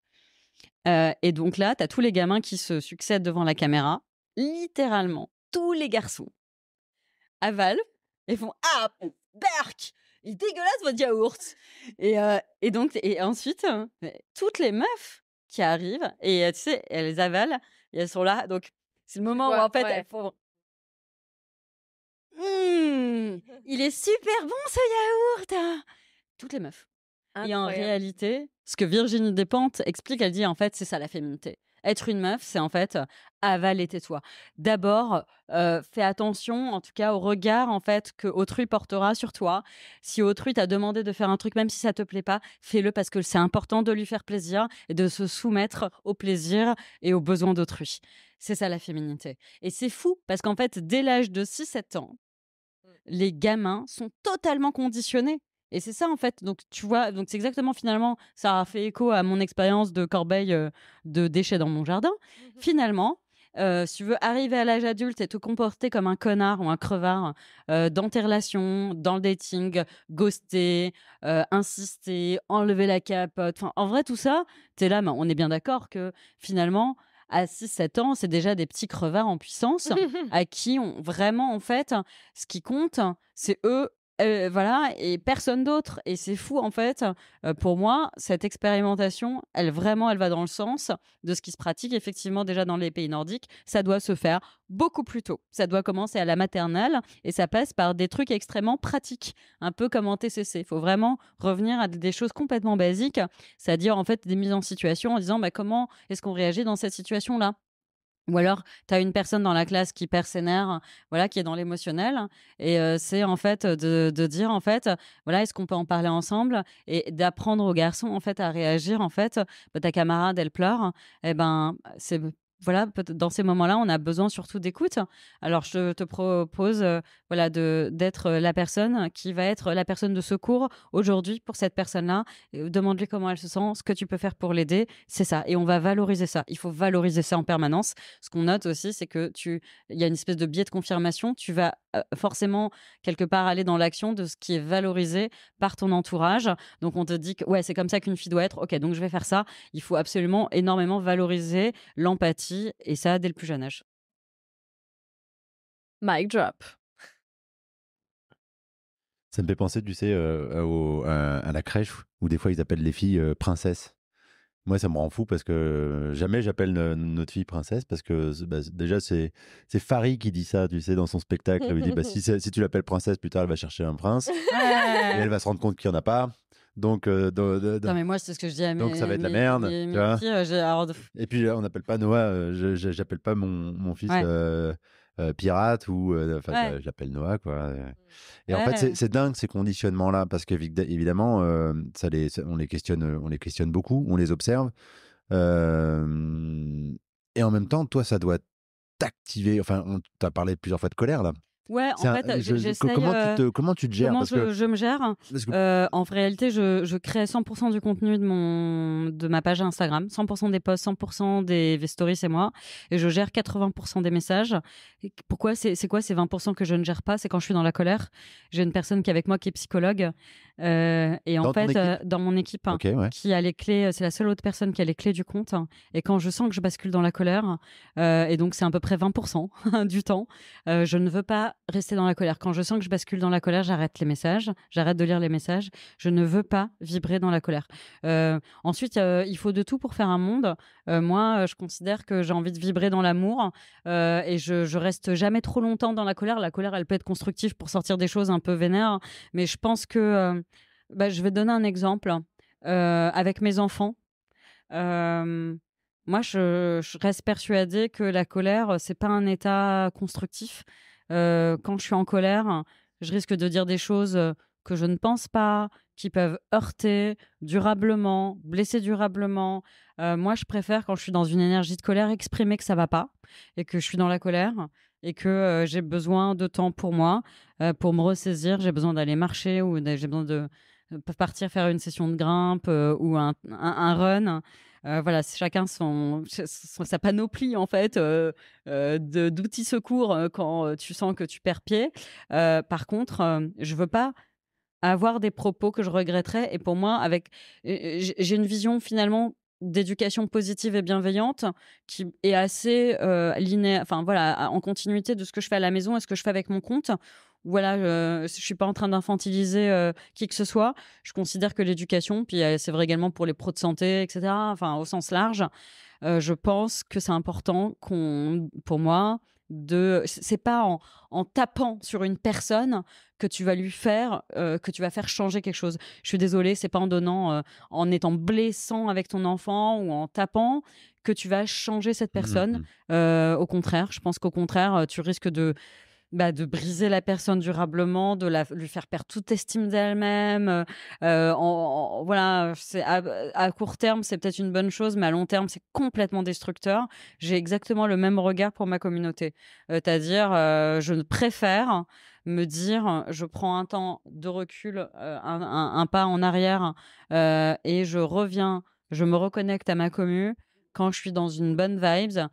Et donc là, tu as tous les gamins qui se succèdent devant la caméra. Littéralement, tous les garçons avalent et font « Ah, berk, il est dégueulasse votre yaourt !» Et donc, et ensuite, toutes les meufs qui arrivent, et tu sais, elles avalent, et elles sont là. Donc, c'est le moment où, en fait, Ouais. elles font il est super bon ce yaourt! Toutes les meufs. Et en Incroyable. réalité, ce que Virginie Despentes explique, elle dit en fait, c'est ça la féminité. Être une meuf, c'est en fait avaler tes toits. D'abord, fais attention, en tout cas, au regard en fait que autrui portera sur toi. Si autrui t'a demandé de faire un truc, même si ça te plaît pas, fais-le parce que c'est important de lui faire plaisir et de se soumettre au plaisir et aux besoins d'autrui. C'est ça la féminité. Et c'est fou parce qu'en fait, dès l'âge de 6-7 ans, les gamins sont totalement conditionnés. Et c'est ça en fait. Donc tu vois, donc c'est exactement finalement, ça a fait écho à mon expérience de corbeille de déchets dans mon jardin. Finalement, si tu veux arriver à l'âge adulte et te comporter comme un connard ou un crevard dans tes relations, dans le dating, ghoster, insister, enlever la capote, enfin en vrai tout ça, t'es là, mais on est bien d'accord que finalement à 6-7 ans, c'est déjà des petits crevards en puissance à qui on vraiment en fait ce qui compte, c'est eux. Voilà, et personne d'autre. Et c'est fou, en fait. Pour moi, cette expérimentation, elle va dans le sens de ce qui se pratique effectivement déjà dans les pays nordiques. Ça doit se faire beaucoup plus tôt. Ça doit commencer à la maternelle et ça passe par des trucs extrêmement pratiques, un peu comme en TCC. Il faut vraiment revenir à des choses complètement basiques, c'est-à-dire en fait des mises en situation en disant bah, comment est-ce qu'on réagit dans cette situation-là. Ou alors, tu as une personne dans la classe qui perd ses nerfs, voilà, qui est dans l'émotionnel. Et c'est en fait de dire, en fait, voilà, est-ce qu'on peut en parler ensemble et d'apprendre aux garçons, en fait, à réagir. En fait, bah, ta camarade, elle pleure. Eh ben, c'est. Voilà, dans ces moments-là, on a besoin surtout d'écoute. Alors, je te propose voilà, d'être la personne qui va être la personne de secours aujourd'hui pour cette personne-là. Demande-lui comment elle se sent, ce que tu peux faire pour l'aider. C'est ça. Et on va valoriser ça. Il faut valoriser ça en permanence. Ce qu'on note aussi, c'est que il y a une espèce de biais de confirmation. Tu vas forcément quelque part aller dans l'action de ce qui est valorisé par ton entourage. Donc on te dit que ouais, c'est comme ça qu'une fille doit être. Ok, donc je vais faire ça. Il faut absolument énormément valoriser l'empathie et ça dès le plus jeune âge. Mic drop. Ça me fait penser, tu sais, à la crèche où des fois ils appellent les filles princesses. Moi, ça me rend fou parce que jamais j'appelle notre fille princesse parce que bah, déjà, c'est Farid qui dit ça, tu sais, dans son spectacle. Il dit bah, si tu l'appelles princesse, plus tard, elle va chercher un prince et elle va se rendre compte qu'il n'y en a pas. Donc, Non, mais moi, c'est ce que je dis à donc ça va être la merde. mes Tu vois filles. Et puis, on n'appelle pas Noah, j'appelle pas mon fils pirate ou. Enfin, Ouais. j'appelle Noah, quoi. Et en Ouais. fait, c'est dingue ces conditionnements-là parce qu'évidemment, on les questionne beaucoup, on les observe. Et en même temps, toi, ça doit t'activer. Enfin, tu as parlé plusieurs fois de colère, là. Ouais, en fait, j'essaye. Comment tu te gères? Comment Parce que, je me gère? parce que- En réalité, je crée 100% du contenu de ma page Instagram, 100% des posts, 100% des stories, c'est moi. Et je gère 80% des messages. Et pourquoi c'est quoi ces 20% que je ne gère pas? C'est quand je suis dans la colère. J'ai une personne qui est avec moi qui est psychologue. Et en Dans ton fait, équipe dans mon équipe, Ok, ouais. qui a les clés, c'est la seule autre personne qui a les clés du compte. Et quand je sens que je bascule dans la colère, et donc c'est à peu près 20% du temps, je ne veux pas rester dans la colère. Quand je sens que je bascule dans la colère, j'arrête les messages, j'arrête de lire les messages. Je ne veux pas vibrer dans la colère. Ensuite, il faut de tout pour faire un monde. Moi, je considère que j'ai envie de vibrer dans l'amour et je reste jamais trop longtemps dans la colère. La colère, elle peut être constructive pour sortir des choses un peu vénères, mais je pense que je vais donner un exemple avec mes enfants. Euh, Moi, je reste persuadée que la colère, c'est pas un état constructif. Quand je suis en colère, je risque de dire des choses que je ne pense pas, qui peuvent heurter durablement, blesser durablement. Moi, je préfère, quand je suis dans une énergie de colère, exprimer que ça va pas et que je suis dans la colère et que j'ai besoin de temps pour moi, pour me ressaisir. J'ai besoin d'aller marcher ou j'ai besoin de partir faire une session de grimpe ou un run. Voilà, c'est chacun sa panoplie en fait d'outils secours quand tu sens que tu perds pied. Par contre, je veux pas avoir des propos que je regretterais. Et pour moi, j'ai une vision finalement d'éducation positive et bienveillante qui est assez linéaire, enfin voilà, en continuité de ce que je fais à la maison et ce que je fais avec mon compte. Voilà, je suis pas en train d'infantiliser qui que ce soit. Je considère que l'éducation, puis c'est vrai également pour les pros de santé, etc., enfin au sens large, je pense que c'est important pour moi, C'est pas en tapant sur une personne que tu vas faire changer quelque chose. Je suis désolée, c'est pas en donnant, en étant blessant avec ton enfant ou en tapant que tu vas changer cette personne. Mhm. Au contraire, je pense qu'au contraire, tu risques de briser la personne durablement, lui faire perdre toute estime d'elle-même. Voilà, à court terme, c'est peut-être une bonne chose, mais à long terme, c'est complètement destructeur. J'ai exactement le même regard pour ma communauté. C'est-à-dire, je préfère me dire, je prends un temps de recul, un pas en arrière, et je me reconnecte à ma commu quand je suis dans une bonne vibes,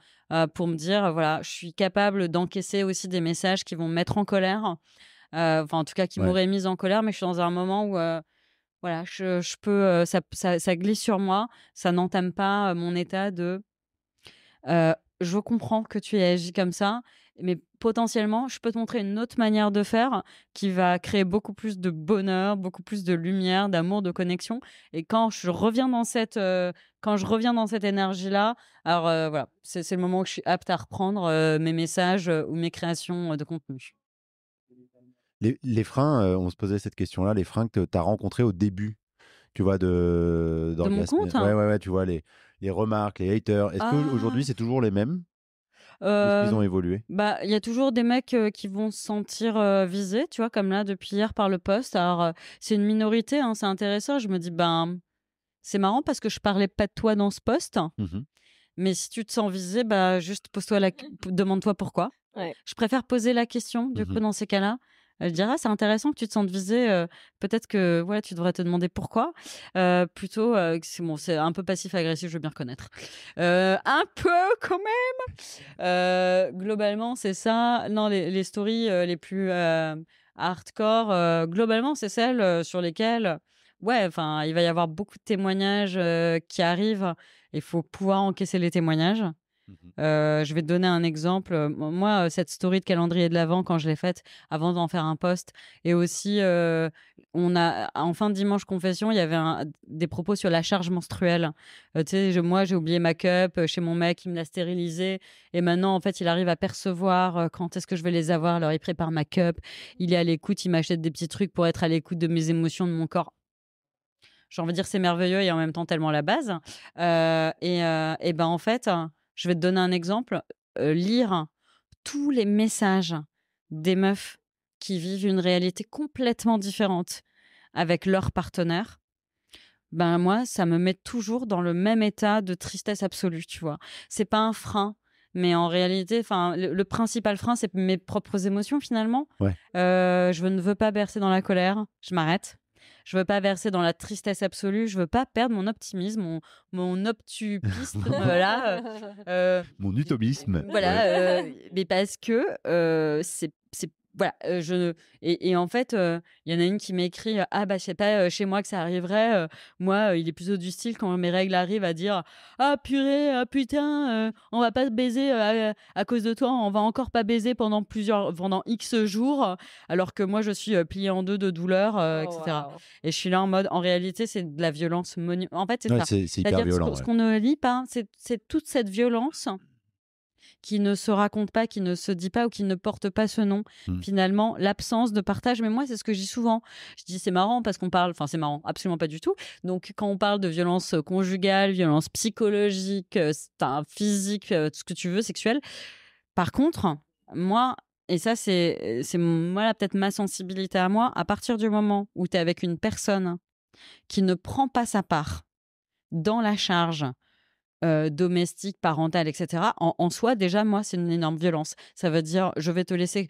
pour me dire, voilà, je suis capable d'encaisser aussi des messages qui vont me mettre en colère, enfin, en tout cas, qui Ouais. m'auraient mise en colère, mais je suis dans un moment où, voilà, je peux, ça glisse sur moi, ça n'entame pas mon état de je comprends que tu aies agi comme ça, mais potentiellement, je peux te montrer une autre manière de faire qui va créer beaucoup plus de bonheur, beaucoup plus de lumière, d'amour, de connexion. Et quand je reviens dans cette énergie-là, alors voilà, c'est le moment où je suis apte à reprendre mes messages ou mes créations de contenu. Les freins, on se posait cette question-là, les freins que tu as rencontrés au début, tu vois, De mon d'orgasme. compte, Ouais, ouais, ouais, tu vois, les remarques, les haters. Est-ce qu'aujourd'hui, ah, c'est toujours les mêmes ou est-ce qu'ils euh, ont évolué? bah, il y a toujours des mecs qui vont se sentir visés, tu vois, comme là depuis hier par le post. Alors, c'est une minorité, hein, c'est intéressant. Je me dis, ben, c'est marrant parce que je parlais pas de toi dans ce post, Mhm. mais si tu te sens visé, bah, juste demande-toi pourquoi. Ouais. Je préfère poser la question, du coup, Mhm. dans ces cas-là. Je dirais, ah, c'est intéressant que tu te sentes visé. Peut-être que voilà, tu devrais te demander pourquoi. Plutôt, c'est un peu passif-agressif, je veux bien reconnaître. Un peu quand même. Globalement, c'est ça. Non, les stories les plus hardcore, globalement, c'est celles sur lesquelles, ouais, enfin, il va y avoir beaucoup de témoignages qui arrivent. Il faut pouvoir encaisser les témoignages. Mhm. Je vais te donner un exemple. Moi, cette story de calendrier de l'Avent, quand je l'ai faite, avant d'en faire un post, et aussi, en fin de dimanche confession, il y avait des propos sur la charge menstruelle. Tu sais, moi, j'ai oublié ma cup chez mon mec, il me l'a stérilisée, et maintenant, en fait, il arrive à percevoir quand est-ce que je vais les avoir. Alors, il prépare ma cup, il est à l'écoute, il m'achète des petits trucs pour être à l'écoute de mes émotions, de mon corps. J'ai envie de dire c'est merveilleux et en même temps tellement la base. Et ben en fait, je vais te donner un exemple. Lire tous les messages des meufs qui vivent une réalité complètement différente avec leur partenaire, ben moi, ça me met toujours dans le même état de tristesse absolue, tu vois. C'est pas un frein, mais en réalité, enfin, le principal frein, c'est mes propres émotions finalement. Ouais. Je ne veux pas bercer dans la colère, je m'arrête. Je veux pas verser dans la tristesse absolue. Je veux pas perdre mon optimisme, mon optupisme, voilà. Mon utomisme. Ouais. Voilà, mais parce que c'est voilà, et en fait, il y en a une qui m'écrit, «Ah bah, c'est pas, chez moi que ça arriverait, moi, il est plutôt du style quand mes règles arrivent à dire: "Ah purée, ah putain, on va pas baiser, à cause de toi, on va encore pas baiser pendant X jours", alors que moi je suis, pliée en 2 de douleur, et Oh, cetera. waouh. Et je suis là en mode, en réalité, c'est de la violence en fait, c'est Ouais, ça. c'est hyper C'est-à-dire que violent. ce Ouais. qu'on ne lit pas, c'est toute cette violence qui ne se raconte pas, qui ne se dit pas ou qui ne porte pas ce nom. Mm. Finalement, l'absence de partage. Mais moi, c'est ce que je dis souvent. Je dis, c'est marrant parce qu'on parle, enfin, c'est marrant, absolument pas du tout. Donc, quand on parle de violence conjugale, violence psychologique, physique, tout ce que tu veux, sexuelle. Par contre, moi, et ça, voilà, peut-être ma sensibilité à moi, à partir du moment où tu es avec une personne qui ne prend pas sa part dans la charge domestique, parentale, etc. En soi, déjà, moi, c'est une énorme violence. Ça veut dire, je vais te laisser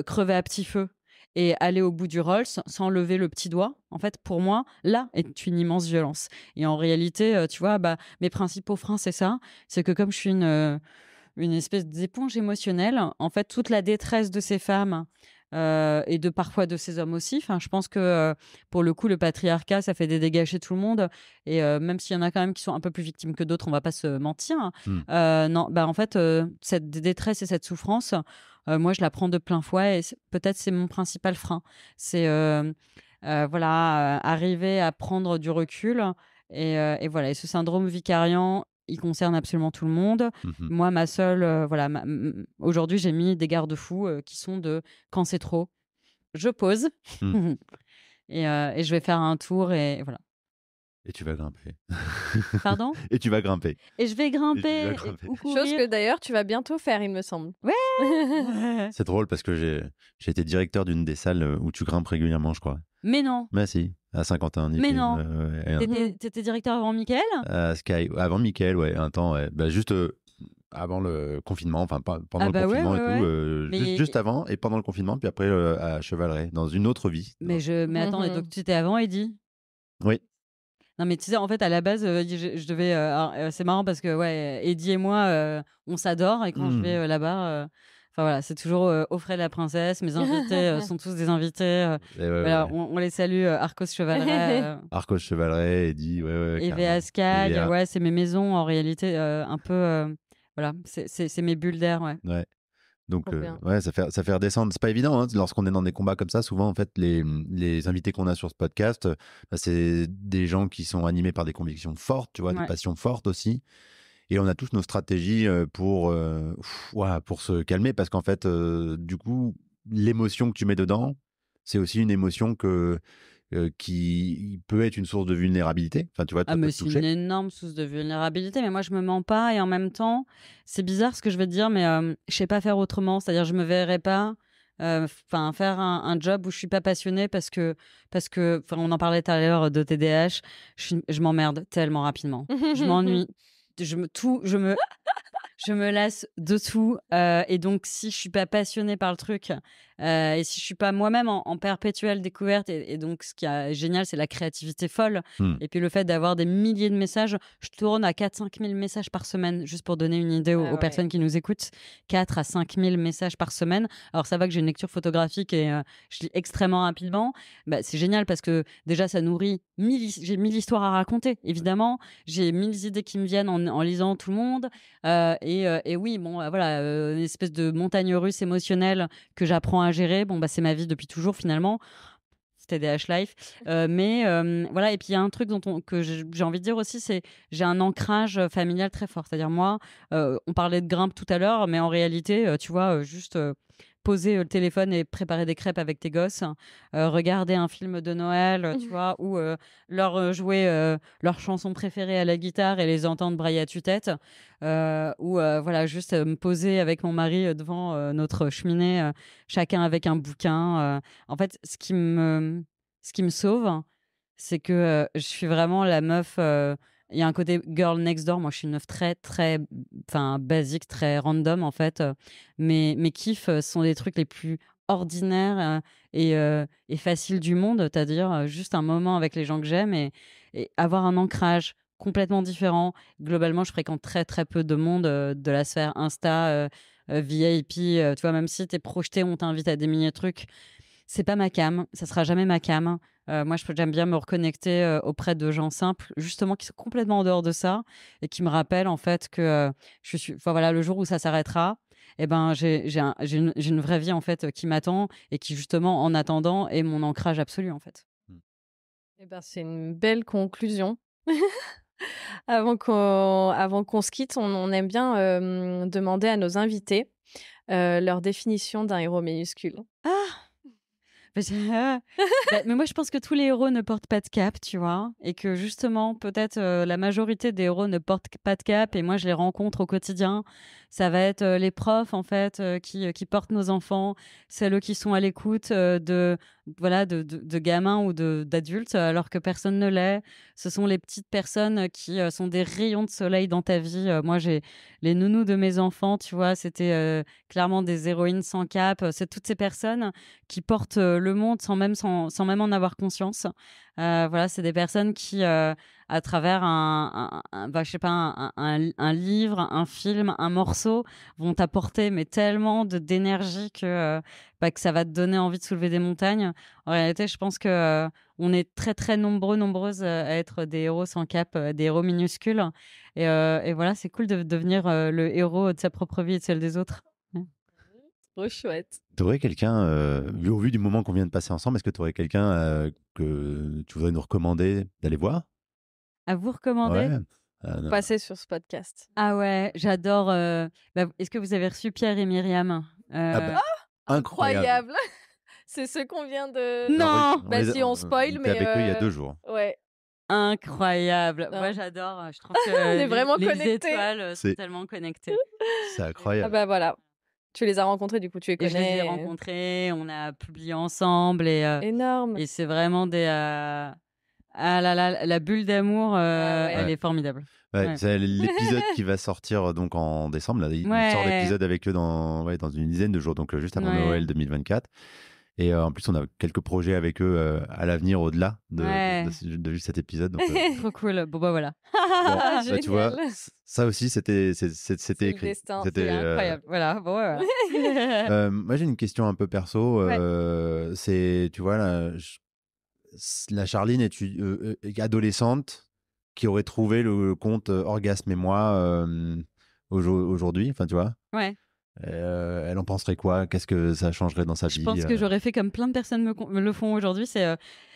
crever à petit feu et aller au bout du Rolls sans lever le petit doigt. En fait, pour moi, là est une immense violence. Et en réalité, tu vois, bah, mes principaux freins, c'est ça. C'est que comme je suis une espèce d'éponge émotionnelle, en fait, toute la détresse de ces femmes et parfois de ces hommes aussi. Enfin, je pense que pour le coup, le patriarcat, ça fait des dégâts chez tout le monde. Et même s'il y en a quand même qui sont un peu plus victimes que d'autres, on va pas se mentir. Mm. Non, bah en fait, cette détresse et cette souffrance, moi, je la prends de plein fouet. Et peut-être c'est mon principal frein. C'est voilà, arriver à prendre du recul. Et voilà. Et ce syndrome vicariant, il concerne absolument tout le monde. Moi, ma seule, aujourd'hui, j'ai mis des garde-fous qui sont de quand c'est trop, je pose et je vais faire un tour et voilà. Et tu vas grimper. Pardon? Et tu vas grimper. Et je vais grimper. Ou Chose courir. que d'ailleurs tu vas bientôt faire, il me semble. Ouais. C'est drôle parce que j'ai été directeur d'une des salles où tu grimpes régulièrement, je crois. Mais non. Mais si, à Saint-Quentin. Mais non. T'étais directeur avant Mickaël? À Sky, avant Mickaël, ouais, un temps, ouais. Bah, juste avant le confinement, enfin pendant le confinement et tout, juste avant et pendant le confinement, puis après à Chevaleret, dans une autre vie. Mais attends, donc tu étais avant Eddy? Oui. Non, mais tu sais, en fait, à la base, je devais. C'est marrant parce que, ouais, Eddy et moi, on s'adore. Et quand je vais là-bas, enfin voilà, c'est toujours aux frais de la princesse. Mes invités sont tous des invités. Voilà, on les salue, Arcos Chevaleret. Arcos Chevaleret, Eddy, ouais. EVA Sky, ouais, c'est mes maisons en réalité, un peu. Voilà, c'est mes bulles d'air, ouais. Ouais. Donc, ouais, ça fait redescendre. C'est pas évident, hein, lorsqu'on est dans des combats comme ça. Souvent, en fait, les invités qu'on a sur ce podcast, c'est des gens qui sont animés par des convictions fortes, tu vois, des passions fortes aussi. Et on a tous nos stratégies pour se calmer parce qu'en fait, du coup, l'émotion que tu mets dedans, c'est aussi une émotion qui peut être une source de vulnérabilité. Enfin, tu vois, mais c'est une énorme source de vulnérabilité. Mais moi, je me mens pas et en même temps, c'est bizarre ce que je veux te dire, mais je sais pas faire autrement. C'est-à-dire, je me verrais pas faire un job où je suis pas passionnée parce que on en parlait tout à l'heure de TDAH. Je m'emmerde tellement rapidement. Je m'ennuie. Je me lasse de tout. Et donc, si je suis pas passionnée par le truc et si je suis pas moi-même en perpétuelle découverte, et donc ce qui est génial, c'est la créativité folle. Et puis le fait d'avoir des milliers de messages. Je tourne à 4-5 000 messages par semaine, juste pour donner une idée aux personnes qui nous écoutent. 4 à 5 000 messages par semaine. Alors, ça va que j'ai une lecture photographique et je lis extrêmement rapidement. Bah, c'est génial parce que déjà, ça nourrit j'ai 1000 histoires à raconter, évidemment. J'ai 1000 idées qui me viennent en lisant tout le monde. Et oui, bon, voilà, une espèce de montagne russe émotionnelle que j'apprends à gérer. Bon, bah, c'est ma vie depuis toujours, finalement. C'était TDAH Life. Mais voilà, et puis il y a un truc que j'ai envie de dire aussi, c'est j'ai un ancrage familial très fort. C'est-à-dire, moi, on parlait de grimpe tout à l'heure, mais en réalité, tu vois, juste poser le téléphone et préparer des crêpes avec tes gosses, regarder un film de Noël, tu vois, ou leur jouer leur chanson préférée à la guitare et les entendre brailler à tue-tête, ou voilà, juste me poser avec mon mari devant notre cheminée, chacun avec un bouquin. En fait, ce qui me sauve, c'est que je suis vraiment la meuf. Il y a un côté girl next door. Moi, je suis une meuf très, très basique, très random, en fait. Mes kiffs sont des trucs les plus ordinaires et faciles du monde. C'est-à-dire juste un moment avec les gens que j'aime et avoir un ancrage complètement différent. Globalement, je fréquente très, très peu de monde de la sphère Insta, VIP. Tu vois, même si t'es projeté, on t'invite à des mini-trucs. C'est pas ma cam. Ça sera jamais ma cam. Moi, j'aime bien me reconnecter auprès de gens simples, justement, qui sont complètement en dehors de ça et qui me rappellent en fait que voilà, le jour où ça s'arrêtera, eh ben, j'ai une vraie vie en fait qui m'attend et qui justement, en attendant, est mon ancrage absolu en fait. Eh ben, c'est une belle conclusion. Avant qu'on se quitte, on aime bien demander à nos invités leur définition d'un héros minuscule. Ah! Mais moi, je pense que tous les héros ne portent pas de cap, tu vois, et que justement, peut-être la majorité des héros ne portent pas de cap, et moi, je les rencontre au quotidien. Ça va être les profs, en fait, qui portent nos enfants, celles qui sont à l'écoute de gamins ou d'adultes, alors que personne ne l'est. Ce sont les petites personnes qui sont des rayons de soleil dans ta vie. Moi, j'ai les nounous de mes enfants, tu vois, c'était clairement des héroïnes sans cap. C'est toutes ces personnes qui portent le monde sans même en avoir conscience. Voilà, c'est des personnes qui, à travers je sais pas, un livre, un film, un morceau, vont t'apporter mais tellement d'énergie que ça va te donner envie de soulever des montagnes. En réalité, je pense que on est très très nombreuses à être des héros sans cap, des héros minuscules. Et voilà, c'est cool de devenir le héros de sa propre vie et de celle des autres. Trop chouette. Tu aurais quelqu'un, au vu du moment qu'on vient de passer ensemble, est-ce que tu aurais quelqu'un que tu voudrais nous recommander d'aller voir? À vous recommander? Ouais. Non. passer sur ce podcast. Ah ouais, j'adore. Est-ce que vous avez reçu Pierre et Myriam Incroyable. C'est ce qu'on vient de... Non. Bah si, on spoil, mais... avec eux il y a 2 jours. Ouais. Incroyable. Non. Moi, j'adore. Je trouve que On est vraiment les connectés. étoiles sont C'est- tellement connectées. C'est Ah incroyable. bah voilà. Tu les as rencontrés, du coup, tu les Et je les ai connais. rencontrés, on a publié ensemble Énorme. et c'est vraiment des... Ah là là, la bulle d'amour, Ah ouais. elle est formidable. Ouais, Ouais. c'est l'épisode qui va sortir donc en décembre. Là, il Ouais. sort l'épisode avec eux dans une dizaine de jours, donc juste avant Ouais. Noël 2024. Et en plus, on a quelques projets avec eux à l'avenir au-delà Ouais. de juste cet épisode. Donc, Trop cool. Bon, bah voilà. bon, bah, tu vois, Génial. ça aussi, c'était le écrit. destin. C'était, C'est incroyable. Voilà. Bon, ouais, voilà. moi, j'ai une question un peu perso. C'est, tu vois, la Charline est adolescente qui aurait trouvé le compte Orgasme et moi aujourd'hui. Enfin, tu vois. Ouais. Elle en penserait quoi? Qu'est-ce que ça changerait dans sa vie? Je pense que j'aurais fait comme plein de personnes me le font aujourd'hui. C'est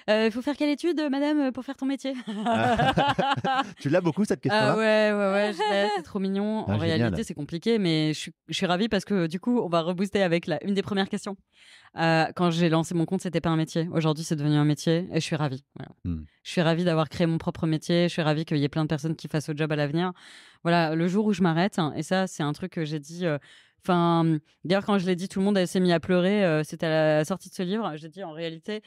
il faut faire quelle étude, madame, pour faire ton métier? Tu l'as beaucoup cette question-là? Ah ouais, je l'ai, c'est trop mignon. Ah, En génial. réalité, c'est compliqué, mais je suis ravie parce que du coup, on va rebooster avec une des premières questions. Quand j'ai lancé mon compte, c'était pas un métier. Aujourd'hui, c'est devenu un métier et je suis ravie. Voilà. Je suis ravie d'avoir créé mon propre métier. Je suis ravie qu'il y ait plein de personnes qui fassent au job à l'avenir. Voilà, le jour où je m'arrête, et ça, c'est un truc que j'ai dit. Enfin, d'ailleurs, quand je l'ai dit, tout le monde s'est mis à pleurer. C'était à la sortie de ce livre. J'ai dit, en réalité,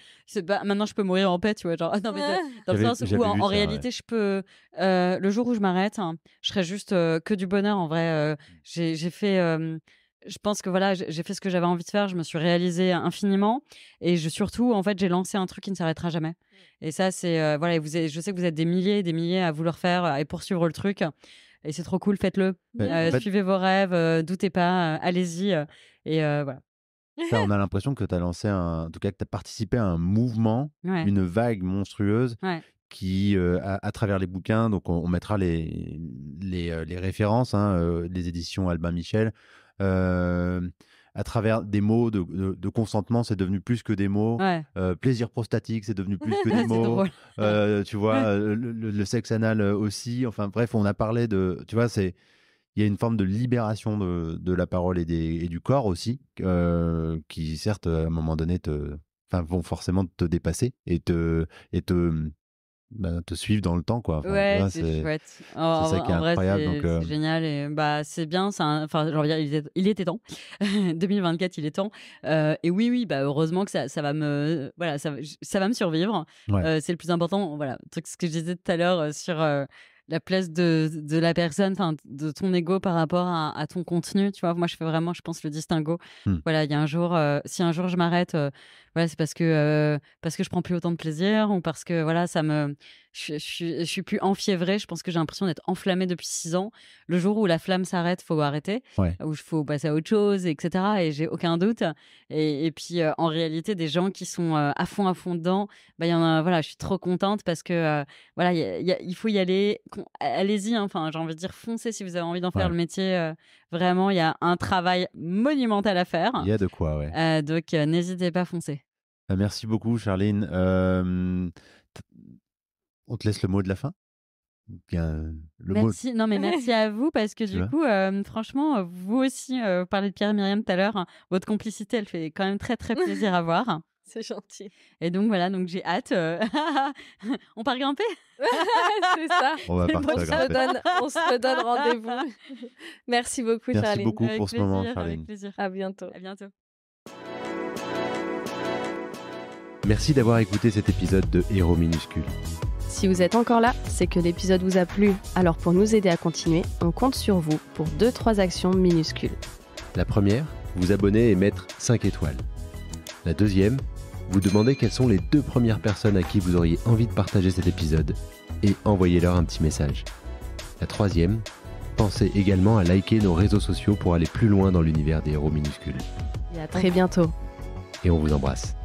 maintenant, je peux mourir en paix, tu vois. Genre, non, mais dans le sens où, j'avais lu en ça, réalité, je peux. Le jour où je m'arrête, je serai juste que du bonheur. En vrai, j'ai fait. Je pense que voilà, j'ai fait ce que j'avais envie de faire. Je me suis réalisée infiniment. Et surtout, en fait, j'ai lancé un truc qui ne s'arrêtera jamais. Et ça, c'est. Voilà, je sais que vous êtes des milliers et des milliers à vouloir faire et poursuivre le truc. Et c'est trop cool, faites-le. En fait, Suivez vos rêves, doutez pas, allez-y. Et voilà. ça, on a l'impression que tu as lancé en tout cas que tu as participé à un mouvement, Ouais. une vague monstrueuse Ouais. qui, à travers les bouquins, donc on mettra les références, les éditions Albin Michel, à travers des mots de consentement, c'est devenu plus que des mots. Ouais. Plaisir prostatique, c'est devenu plus que des C'est mots. drôle. Tu vois, le sexe anal aussi. Enfin bref, on a parlé de... Tu vois, il y a une forme de libération de la parole et du corps aussi, qui certes, à un moment donné, vont forcément te dépasser et te suivre dans le temps, quoi. Enfin, Ouais, tu vois, c'est chouette. c'est ça qui est En vrai, incroyable. c'est Donc, génial et c'est bien. Enfin, je veux dire, il était temps. 2024, il est temps. Et oui, bah heureusement que ça va me, voilà, ça va me survivre. Ouais. C'est le plus important. Voilà, ce que je disais tout à l'heure sur la place de la personne, enfin de ton ego par rapport à ton contenu. Tu vois, moi je fais vraiment, je pense, le distinguo. Voilà, il y a un jour, si un jour je m'arrête, voilà, c'est parce que je prends plus autant de plaisir ou parce que voilà, je suis plus enfiévrée. Je pense que j'ai l'impression d'être enflammée depuis 6 ans. Le jour où la flamme s'arrête, faut arrêter, Ouais. où il faut passer à autre chose, etc. Et j'ai aucun doute. Et puis en réalité, des gens qui sont à fond dedans, bah il y en a. Voilà, je suis trop contente parce que voilà, il faut y aller. Allez-y. Enfin, j'ai envie de dire, foncez si vous avez envie d'en faire le métier. Vraiment, il y a un travail monumental à faire. Il y a de quoi, ouais. Donc, n'hésitez pas à foncer. Merci beaucoup, Charline. On te laisse le mot de la fin. Merci. Non, mais merci à vous parce que Tu du vois coup, franchement, vous aussi, vous parlez de Pierre et Myriam tout à l'heure. Votre complicité, elle fait quand même très, très plaisir à voir. C'est gentil. Et donc, voilà, donc j'ai hâte. On part grimper? C'est ça. On va partir grimper. On se redonne rendez-vous. Merci beaucoup, Merci Charline. beaucoup Avec pour ce plaisir, moment, avec Charline. plaisir. À bientôt. À bientôt. Merci d'avoir écouté cet épisode de Héros minuscules. Si vous êtes encore là, c'est que l'épisode vous a plu. Alors pour nous aider à continuer, on compte sur vous pour 2-3 actions minuscules. La première, vous abonner et mettre 5 étoiles. La deuxième, vous demandez quelles sont les 2 premières personnes à qui vous auriez envie de partager cet épisode et envoyez-leur un petit message. La troisième, pensez également à liker nos réseaux sociaux pour aller plus loin dans l'univers des héros minuscules. Et à très bientôt. Et on vous embrasse.